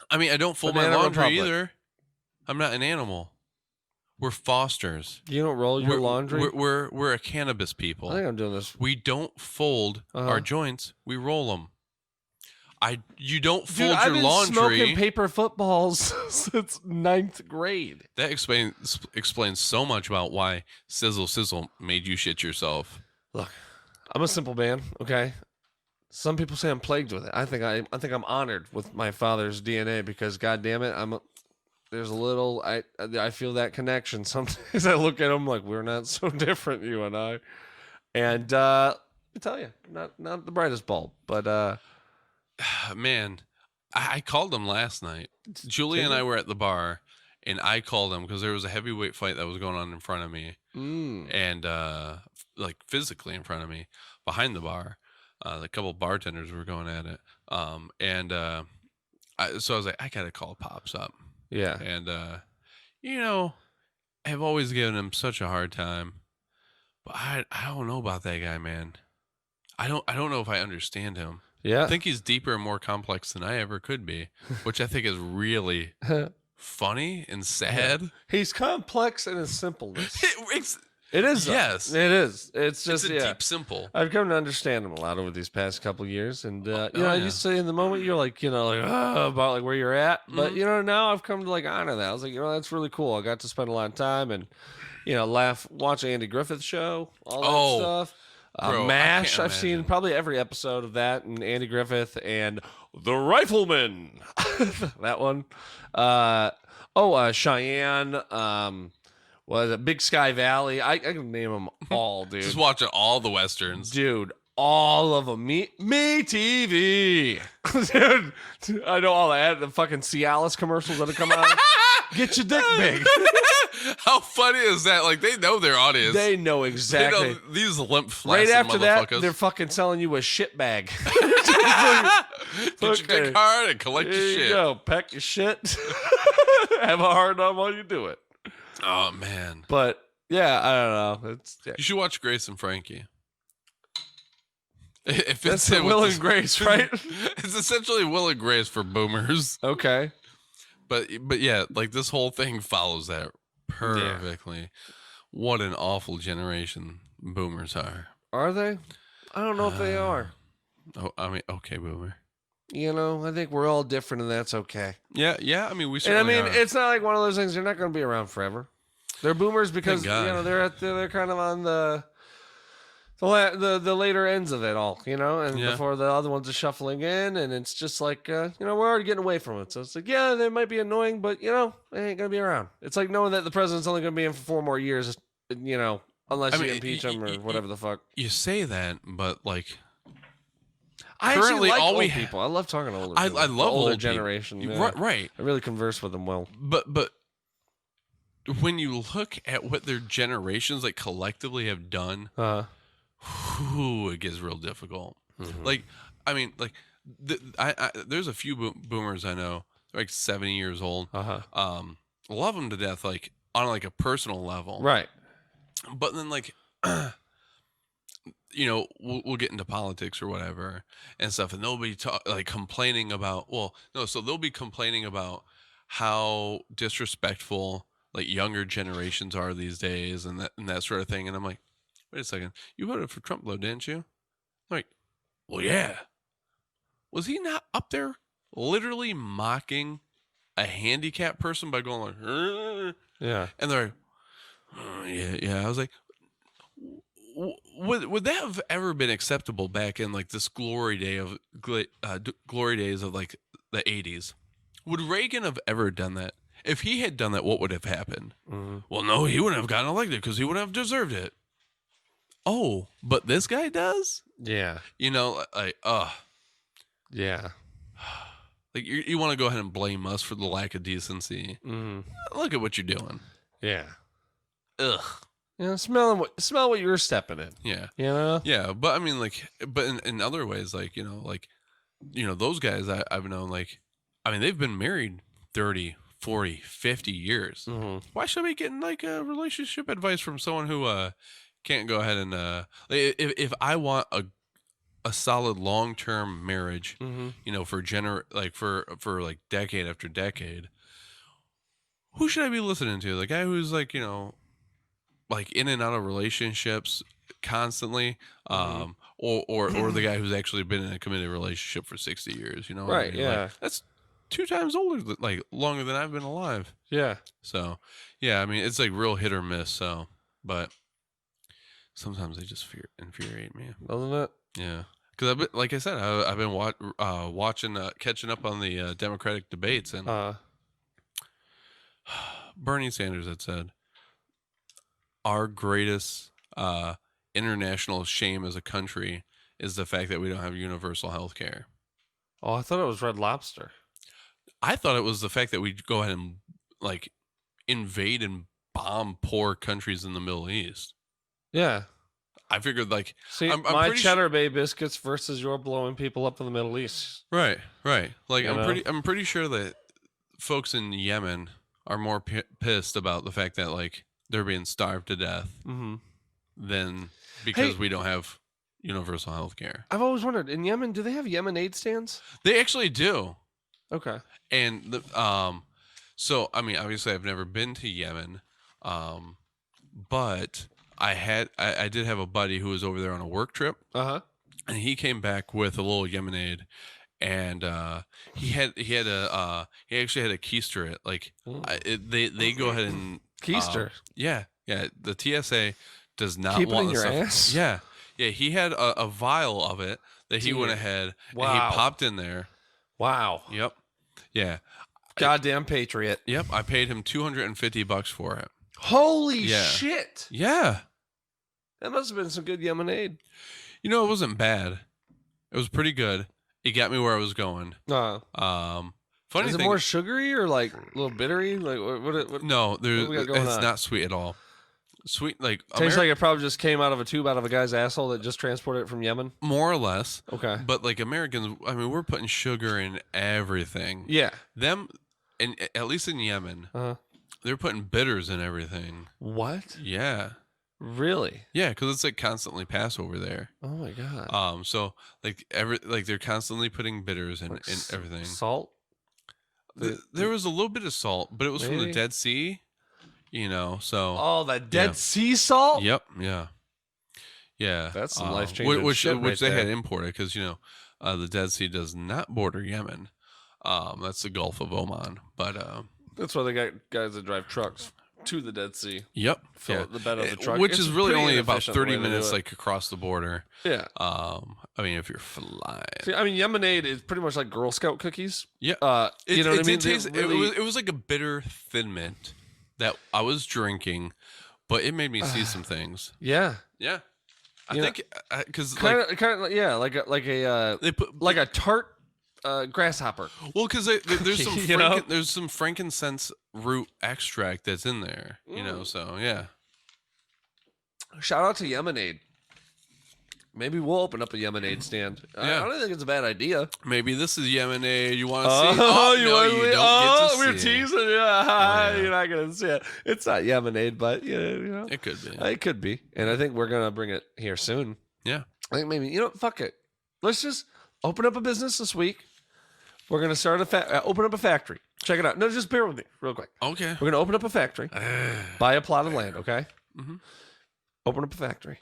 I mean, I don't fold my Banana laundry Republic. either. I'm not an animal. We're fosters. You don't roll your laundry? We're a cannabis people. I think I'm doing this. We don't fold our joints. We roll them. You don't Dude, fold I've your been laundry. smoking paper footballs since 9th grade. That explains so much about why Sizzle made you shit yourself. Look, I'm a simple man, okay? Some people say I'm plagued with it. I think I'm honored with my father's DNA because, God damn it, there's a little. I feel that connection. Sometimes I look at him like we're not so different, you and I. And I tell you, not the brightest bulb, but Man, I called him last night. Julie and I were at the bar, and I called him because there was a heavyweight fight that was going on in front of me, and like physically in front of me, behind the bar. A couple of bartenders were going at it, so I was like, I gotta call Pops up. yeah. And I've always given him such a hard time, but I don't know about that guy, man. I don't know if I understand him. Yeah. I think he's deeper and more complex than I ever could be, which I think is really funny and sad. He's complex in his simpleness. It's It is. Yes. It is. It's just a deep simple. I've come to understand him a lot over these past couple years, and I yeah. used to say in the moment you're like, about like where you're at, but now I've come to like honor that. I was like, that's really cool. I got to spend a lot of time and laugh, watch Andy Griffith's show, all that stuff. Bro, MASH. I I've can't seen imagine. probably every episode of that, and Andy Griffith and the Rifleman, that one. Cheyenne. Was it Big Sky Valley? I can name them all, dude. Just watching all the westerns. Dude, all of them. Me TV. Dude, I know all that. The fucking Cialis commercials that have come out. Get your dick big. How funny is that? Like, they know their audience. They know They exactly. know these limp Right flaccid after that, motherfuckers. they're fucking selling you a shit bag. Get your dick hard and collect There your you shit. go. Pack your shit. Have a hard on while you do it. Oh, man. But, yeah, I don't know. You should watch Grace and Frankie. It fits That's the in with Will this- and Grace, right? It's essentially Will and Grace for boomers. Okay. But yeah, like this whole thing follows that perfectly. What an awful generation boomers are. Are they? I don't know if they are. Oh, I mean, okay, boomer. I think we're all different, and that's okay. Yeah. I mean, we And certainly are. it's not like one of those things. They're not going to be around forever. They're boomers because Thank God. they're kind of on the later ends of it all, and Yeah. before the other ones are shuffling in, and it's just like we're already getting away from it. So it's like, yeah, they might be annoying, but they ain't gonna be around. It's like knowing that the president's only gonna be in for 4 more years, unless I you mean, impeach him or whatever the fuck. You say that, but like, I currently, actually like all old we people. I love talking to older I people. love the older old people. generation. Yeah. Right. I really converse with them well. But when you look at what their generations like collectively have done, it gets real difficult. Mm-hmm. Like, I mean, like, there's a few boomers I know, like 70 years old. Love them to death, like on like a personal level, Right. But then like, we'll get into politics or whatever and stuff, and they'll be complaining about. Well, no, so they'll be complaining about how disrespectful like younger generations are these days, and that sort of thing. And I'm like, wait a second. You voted for Trump, though, didn't you? I'm like, well, yeah. Was he not up there literally mocking a handicapped person by going like, Yeah. and they're like, yeah. I was like, would that have ever been acceptable back in like this glory days of like the 80s? Would Reagan have ever done that? If he had done that, what would have happened? Mm-hmm. Well, no, he wouldn't have gotten elected because he wouldn't have deserved it. Oh, but this guy does? Yeah. You know, like, Yeah. like you want to go ahead and blame us for the lack of decency. Mm-hmm. Look at what you're doing. Yeah. Ugh. You know, smell what you're stepping in. Yeah. You know? Yeah, but I mean, like, but in other ways, like, those guys I've known, like, I mean, they've been married 30, 40, 50 years. Mm-hmm. Why should I be getting, like, a relationship advice from someone who can't go ahead and, like, if I want a solid long-term marriage, Mm-hmm. you know, for like decade after decade, who should I be listening to? The guy who's like, you know, like in and out of relationships constantly, or the guy who's actually been in a committed relationship for 60 years, you know? what I Right, mean? yeah. Like, that's 2 times older, like longer than I've been alive. Yeah. So, yeah, I mean, it's like real hit or miss. So, but sometimes they just infuriate me. Doesn't it? Yeah. Because like I said, I've been watching, catching up on the Democratic debates, and Bernie Sanders had said, our greatest international shame as a country is the fact that we don't have universal health care. Oh, I thought it was Red Lobster. I thought it was the fact that we go ahead and like invade and bomb poor countries in the Middle East. Yeah. I figured like, See, I'm my pretty Cheddar Bay biscuits versus your blowing people up in the Middle East. right. Like, You I'm know? pretty sure that folks in Yemen are more pissed about the fact that like they're being starved to death Mm-hmm. than because Hey. we don't have universal health care. I've always wondered, in Yemen, do they have Yemen aid stands? They actually do. Okay. And so I mean, obviously I've never been to Yemen, but I did have a buddy who was over there on a work trip, Uh-huh. and he came back with a little Yemen aid, and he actually had a keister it. Like they go ahead and Keister. yeah, the TSA does not Keep it want in the your stuff. ass? Yeah. He had a vial of it that he went Dear. ahead and he Wow. popped in there. Wow. Yep. Yeah. Goddamn patriot. Yep. I paid him $250 for it. Holy Yeah. shit. Yeah. That must have been some good Yemen aid. You know, it wasn't bad. It was pretty good. It got me where I was going. Uh, Funny is it thing, more sugary or like a little bittery? Like what no, we got going it's on? not sweet at all. Sweet, like tastes like it probably just came out of a tube out of a guy's asshole that just transported it from Yemen. more or less. Okay. But like Americans, I mean, we're putting sugar in everything. Yeah. Them, and at least in Yemen, Uh-huh. they're putting bitters in everything. What? Yeah. Really? Yeah, because it's like constantly Passover there. Oh my god. So like they're constantly putting bitters in everything. Salt? There was a little bit of salt, but it was from the Maybe? Dead Sea, you know. So Oh, that Dead Yeah. Sea salt? yep, yeah. That's some life-changing which shit right they had there. imported because you know the Dead Sea does not border Yemen. That's the Gulf of Oman, but That's why they got guys that drive trucks to the Dead Sea. yep, Fill yeah. the bed of the truck. Which It's is really pretty only about inefficient 30 way to do minutes it. like across the border. Yeah. I mean, if you're flying. See, I mean, Yemenade is pretty much like Girl Scout cookies. Yeah. You know what I mean? Did taste, They really- it was like a bitter thin mint that I was drinking, but it made me see some things. Yeah. Yeah. I You know, think because Kind like of, yeah, like a they put like a tart grasshopper. well because there's some You know? there's some frankincense root extract that's in there, you know. Mm. So yeah. Shout out to Yemenade. Maybe we'll open up a Yemenade stand. Yeah. I don't think it's a bad idea. Maybe this is Yemenade. You want to see? Oh, no, wanna you see- don't get to we're see it. teasing. Yeah, yeah. You're not gonna see it. It's not Yemenade, but you know, It could be. it could be. And I think we're gonna bring it here soon. Yeah. I think maybe fuck it. Let's just open up a business this week. We're gonna start open up a factory. Check it out. No, just bear with me real quick. Okay. We're gonna open up a factory. Buy a plot of land. Okay. Mhm. Open up a factory.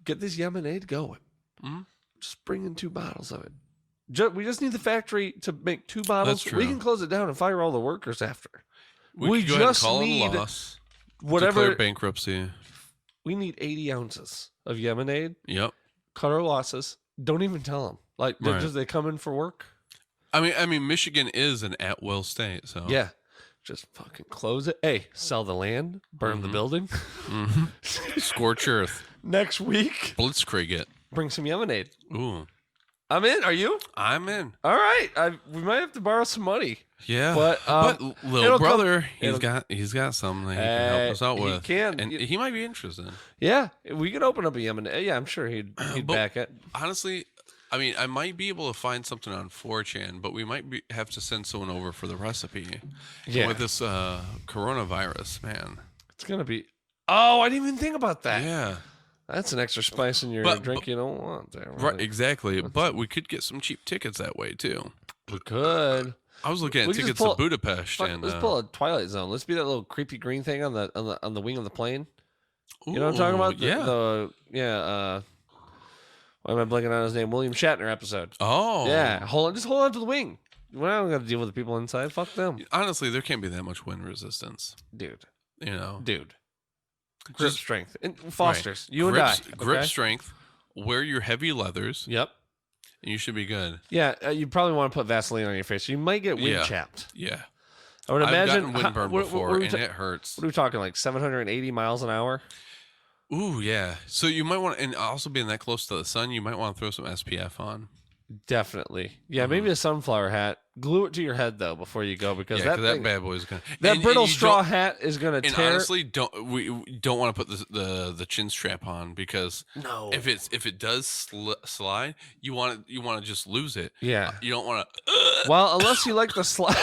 Get this lemonade going. Mhm. Just bring in 2 bottles of it. We just need the factory to make 2 bottles. That's true. We can close it down and fire all the workers after. We could go ahead and just call it a need loss. whatever. Declare bankruptcy. We need 80 ounces of lemonade. Yep. Cut our losses. Don't even tell them. Like, Right. does they come in for work? I mean, Michigan is an at-will state, so Yeah. Just fucking close it. Hey, sell the land, burn the building. scorch earth, Next week, blitzkrieg it. bring some lemonade. Ooh, I'm in. Are you? I'm in. All right. We might have to borrow some money. Yeah, But, little it'll brother, it'll- he's got something that he can help us out he with. can. And he might be interested. Yeah, we could open up a lemonade. Yeah, I'm sure he'd But- back it. Honestly, I mean, I might be able to find something on 4chan, but we might have to send someone over for the recipe. Yeah. With this coronavirus, man. It's gonna be. Oh, I didn't even think about that. Yeah. That's an extra spice in your drink you don't want there. Right, exactly. But we could get some cheap tickets that way too. We could. I was looking at We could tickets just pull- to Budapest, and Let's pull a Twilight Zone. Let's be that little creepy green thing on the wing of the plane. You know what I'm talking about? Yeah. Why am I blanking on his name? William Shatner episode. Oh. Yeah. Just hold on to the wing. We're not gonna deal with the people inside. Fuck them, Honestly, there can't be that much wind resistance. dude. You know. Dude. Grip Just- strength. And Foster's. Right. You and I. Grip okay? strength. Wear your heavy leathers, Yep. and you should be good. Yeah. You probably want to put Vaseline on your face. You might get wind Yeah. chapped. Yeah. I would I've imagine. gotten windburn before, what are we and it hurts. What are we talking? Like 780 miles an hour? Ooh, yeah. So you might want, and also being that close to the sun, you might want to throw some SPF on. Definitely. Yeah, maybe a sunflower hat. Glue it to your head though before you go because Yeah, that that thing, bad boy's gonna. that and brittle you straw don't- hat is gonna And tear. honestly, we don't want to put the chin strap on because no. if it does slide, you want to just lose it. Yeah. You don't want to. Well, unless you like the slide.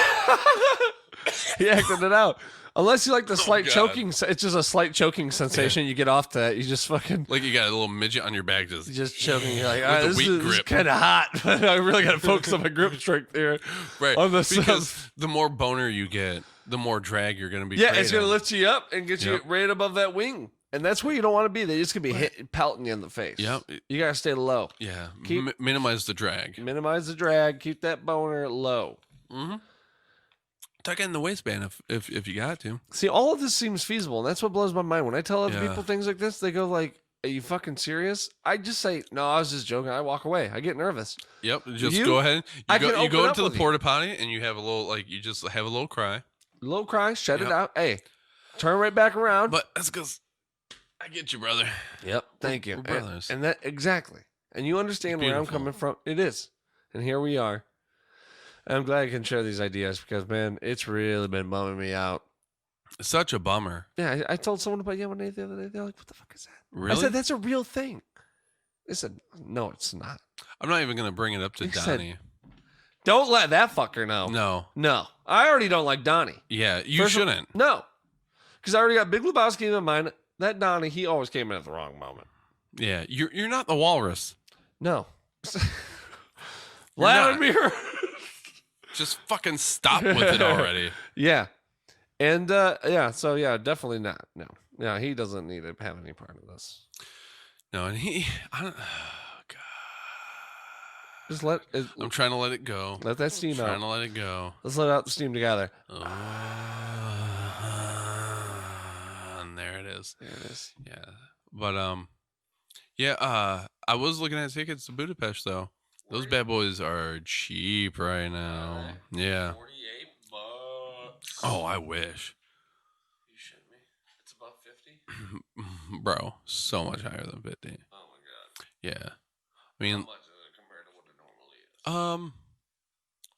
He acted it out. Unless you like the slight God. choking, it's just a slight choking sensation. You get off that, you just fucking Like you got a little midget on your back, just choking. You're like, With all right, the this weak is grip. kind of hot. I really got to focus on my grip strength here. right? On the Because the more boner you get, the more drag you're gonna be. Yeah, it's gonna creating. lift you up and get you Yep. right above that wing, and that's where you don't want to be. They're just gonna be pelting you in the face. Yep. You gotta stay low. Yeah, Keep- minimize the drag. Minimize the drag. Keep that boner low. Mm-hmm. Tuck in the waistband if you got to. See, all of this seems feasible, and that's what blows my mind. When I tell other Yeah. people things like this, they go like, "Are you fucking serious?" I just say, "No, I was just joking." I walk away. I get nervous. Yep. Just You- go ahead. I You can go open up into the with you. porta potty and you have a little you just have a little cry. Low cry, shut it Yep. out. Hey, turn right back around. But that's because I get you, brother. Yep. Thank you. We're brothers. And that exactly. And you understand where I'm Beautiful. coming from. It is. And here we are. And I'm glad I can share these ideas because, man, it's really been bumming me out. It's such a bummer. Yeah, I told someone about lemonade the other day. They're like, "What the fuck is that?" Really? I said, "That's a real thing." They said, "No, it's not." I'm not even gonna bring it up to You said- Donnie. Don't let that fucker know. No. No. I already don't like Donnie. Yeah, you First of- shouldn't. No. Because I already got Big Lebowski in my mind. That Donnie, he always came in at the wrong moment. Yeah, you're not the walrus. No. not. Vladimir. Just fucking stop with it already. Yeah. And so yeah, definitely not. No. Yeah, he doesn't need to have any part of this. No, and I don't. Oh, God. Just I'm trying to let it go. let that steam Trying out. to let it go. Let's let out the steam together. And there it is. There it is. Yeah. But I was looking at tickets to Budapest though. Those bad boys are cheap right now. Yeah. 48 bucks. Oh, I wish. You shitting me? It's above 50? Bro, so much higher than 50. Oh my god. Yeah. I How mean, much is it compared to what it normally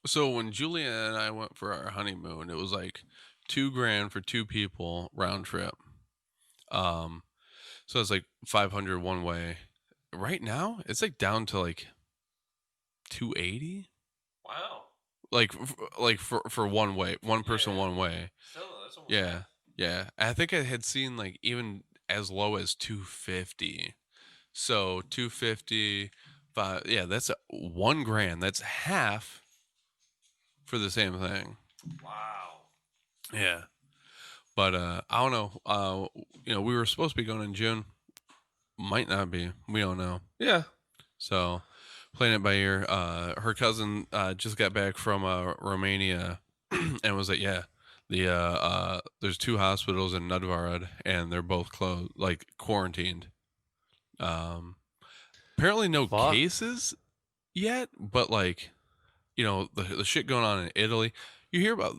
is? so when Julia and I went for our honeymoon, it was like $2,000 for 2 people round trip. So it's like 500 one way. Right now, it's like down to like 280. Wow. Like for one way, one person Yeah. one way. Still, that's almost Yeah, half. yeah. I think I had seen like even as low as 250. So 250, yeah, that's $1,000. That's half for the same thing. Wow. Yeah. But I don't know. We were supposed to be going in June. Might not be. We don't know. Yeah. So, playing it by ear. Her cousin just got back from Romania, and was like, "Yeah, there's 2 hospitals in Nadvarad, and they're both closed, like quarantined. Apparently no Fuck. cases yet, but like, you know, the shit going on in Italy. You hear about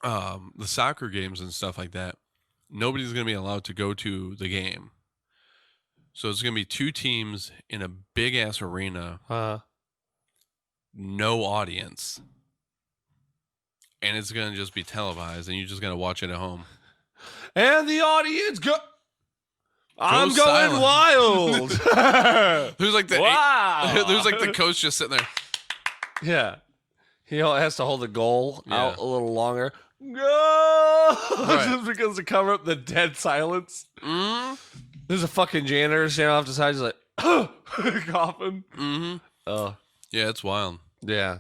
the soccer games and stuff like that. Nobody's gonna be allowed to go to the game. So it's gonna be 2 teams in a big ass arena, no audience, and it's gonna just be televised, and you just gotta watch it at home. And the audience I'm going silent. wild. There's like the wow. there's like the coach just sitting there. Yeah. He has to hold the goal out a little longer. Go! Right. Just because to cover up the dead silence. Mm-hmm. There's a fucking janitor standing off the side, just like coughing. Mm-hmm. Oh, Yeah, it's wild. yeah.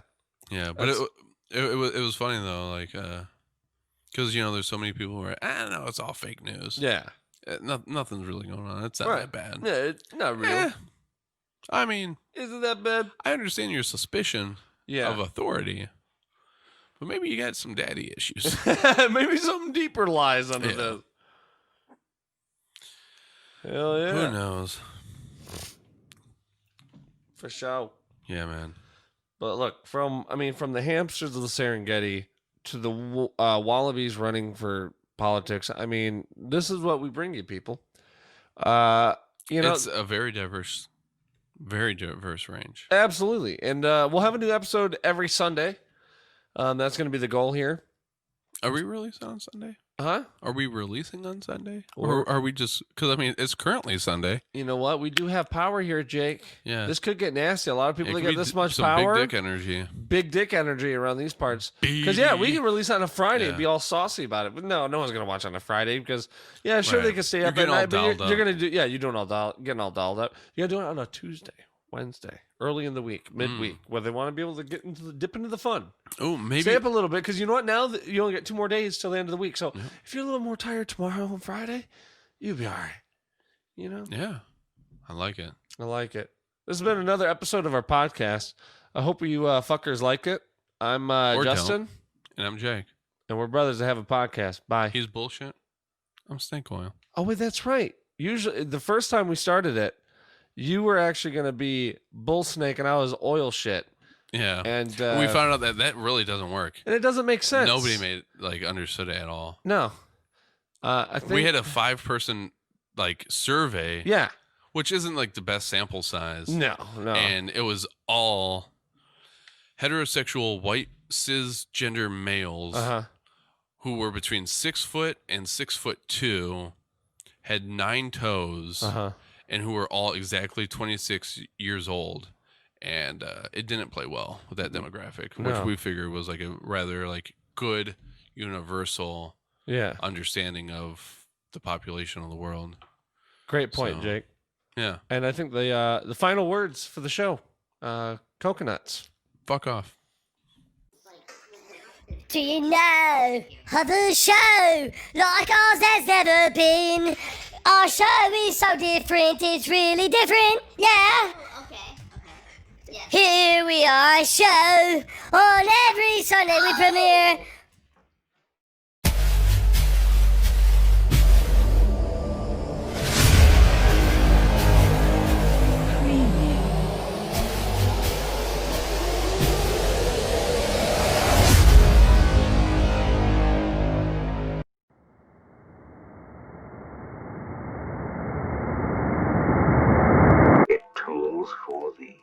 Yeah, but it was funny though, like, because you know there's so many people who are, no, it's all fake news. Yeah. Nothing's really going on. It's not that bad. Yeah, it's not real. I mean, Isn't that bad? I understand your suspicion Yeah. of authority, but maybe you got some daddy issues. Maybe something deeper lies under this. Hell yeah. Who knows? For sure. Yeah, man. But look, from the hamsters of the Serengeti to the wallabies running for politics, I mean, this is what we bring you, people. You know, It's a very diverse range. Absolutely. And we'll have a new episode every Sunday. That's going to be the goal here. Are we releasing on Sunday? Huh? Are we releasing on Sunday? Or are we just, because I mean, it's currently Sunday. You know what? We do have power here, Jake. Yeah. This could get nasty. A lot of people that It could get be this much some power. big dick energy. Big dick energy around these parts. Because, yeah, we can release on a Friday and be all saucy about it. But no one's going to watch on a Friday because, yeah, sure, they can stay up at night. But you're going to do, you're doing getting all dolled up. You're doing it on a Tuesday, Wednesday, early in the week, midweek, where they want to be able to dip into the fun. Oh, maybe. Stay up a little bit because you know what? Now that you only get 2 more days till the end of the week. So if you're a little more tired tomorrow on Friday, you'll be all right. You know? Yeah. I like it. I like it. This has been another episode of our podcast. I hope you fuckers like it. I'm Justin. Don't. And I'm Jake. And we're brothers that have a podcast. Bye. He's bullshit. I'm Stink Oil. Oh, wait, that's right. Usually, the first time we started it, you were actually going to be Bull Snake and I was Oil Shit. Yeah. And we found out that really doesn't work. And it doesn't make sense. Nobody understood it at all. No. I think we had a 5-person survey. Yeah. Which isn't the best sample size. No. And it was all heterosexual white cisgender males who were between 6 foot and 6'2", had 9 toes, and who were all exactly 26 years old. And it didn't play well with that demographic, which we figured was a rather good universal understanding of the population of the world. Great point, Jake. Yeah. And I think the final words for the show, coconuts. Fuck off. Do you know other show like ours has never been? Our show is so different, it's really different, yeah. Yeah. Here we are, a show on every Sunday we premiere. It tools for thee.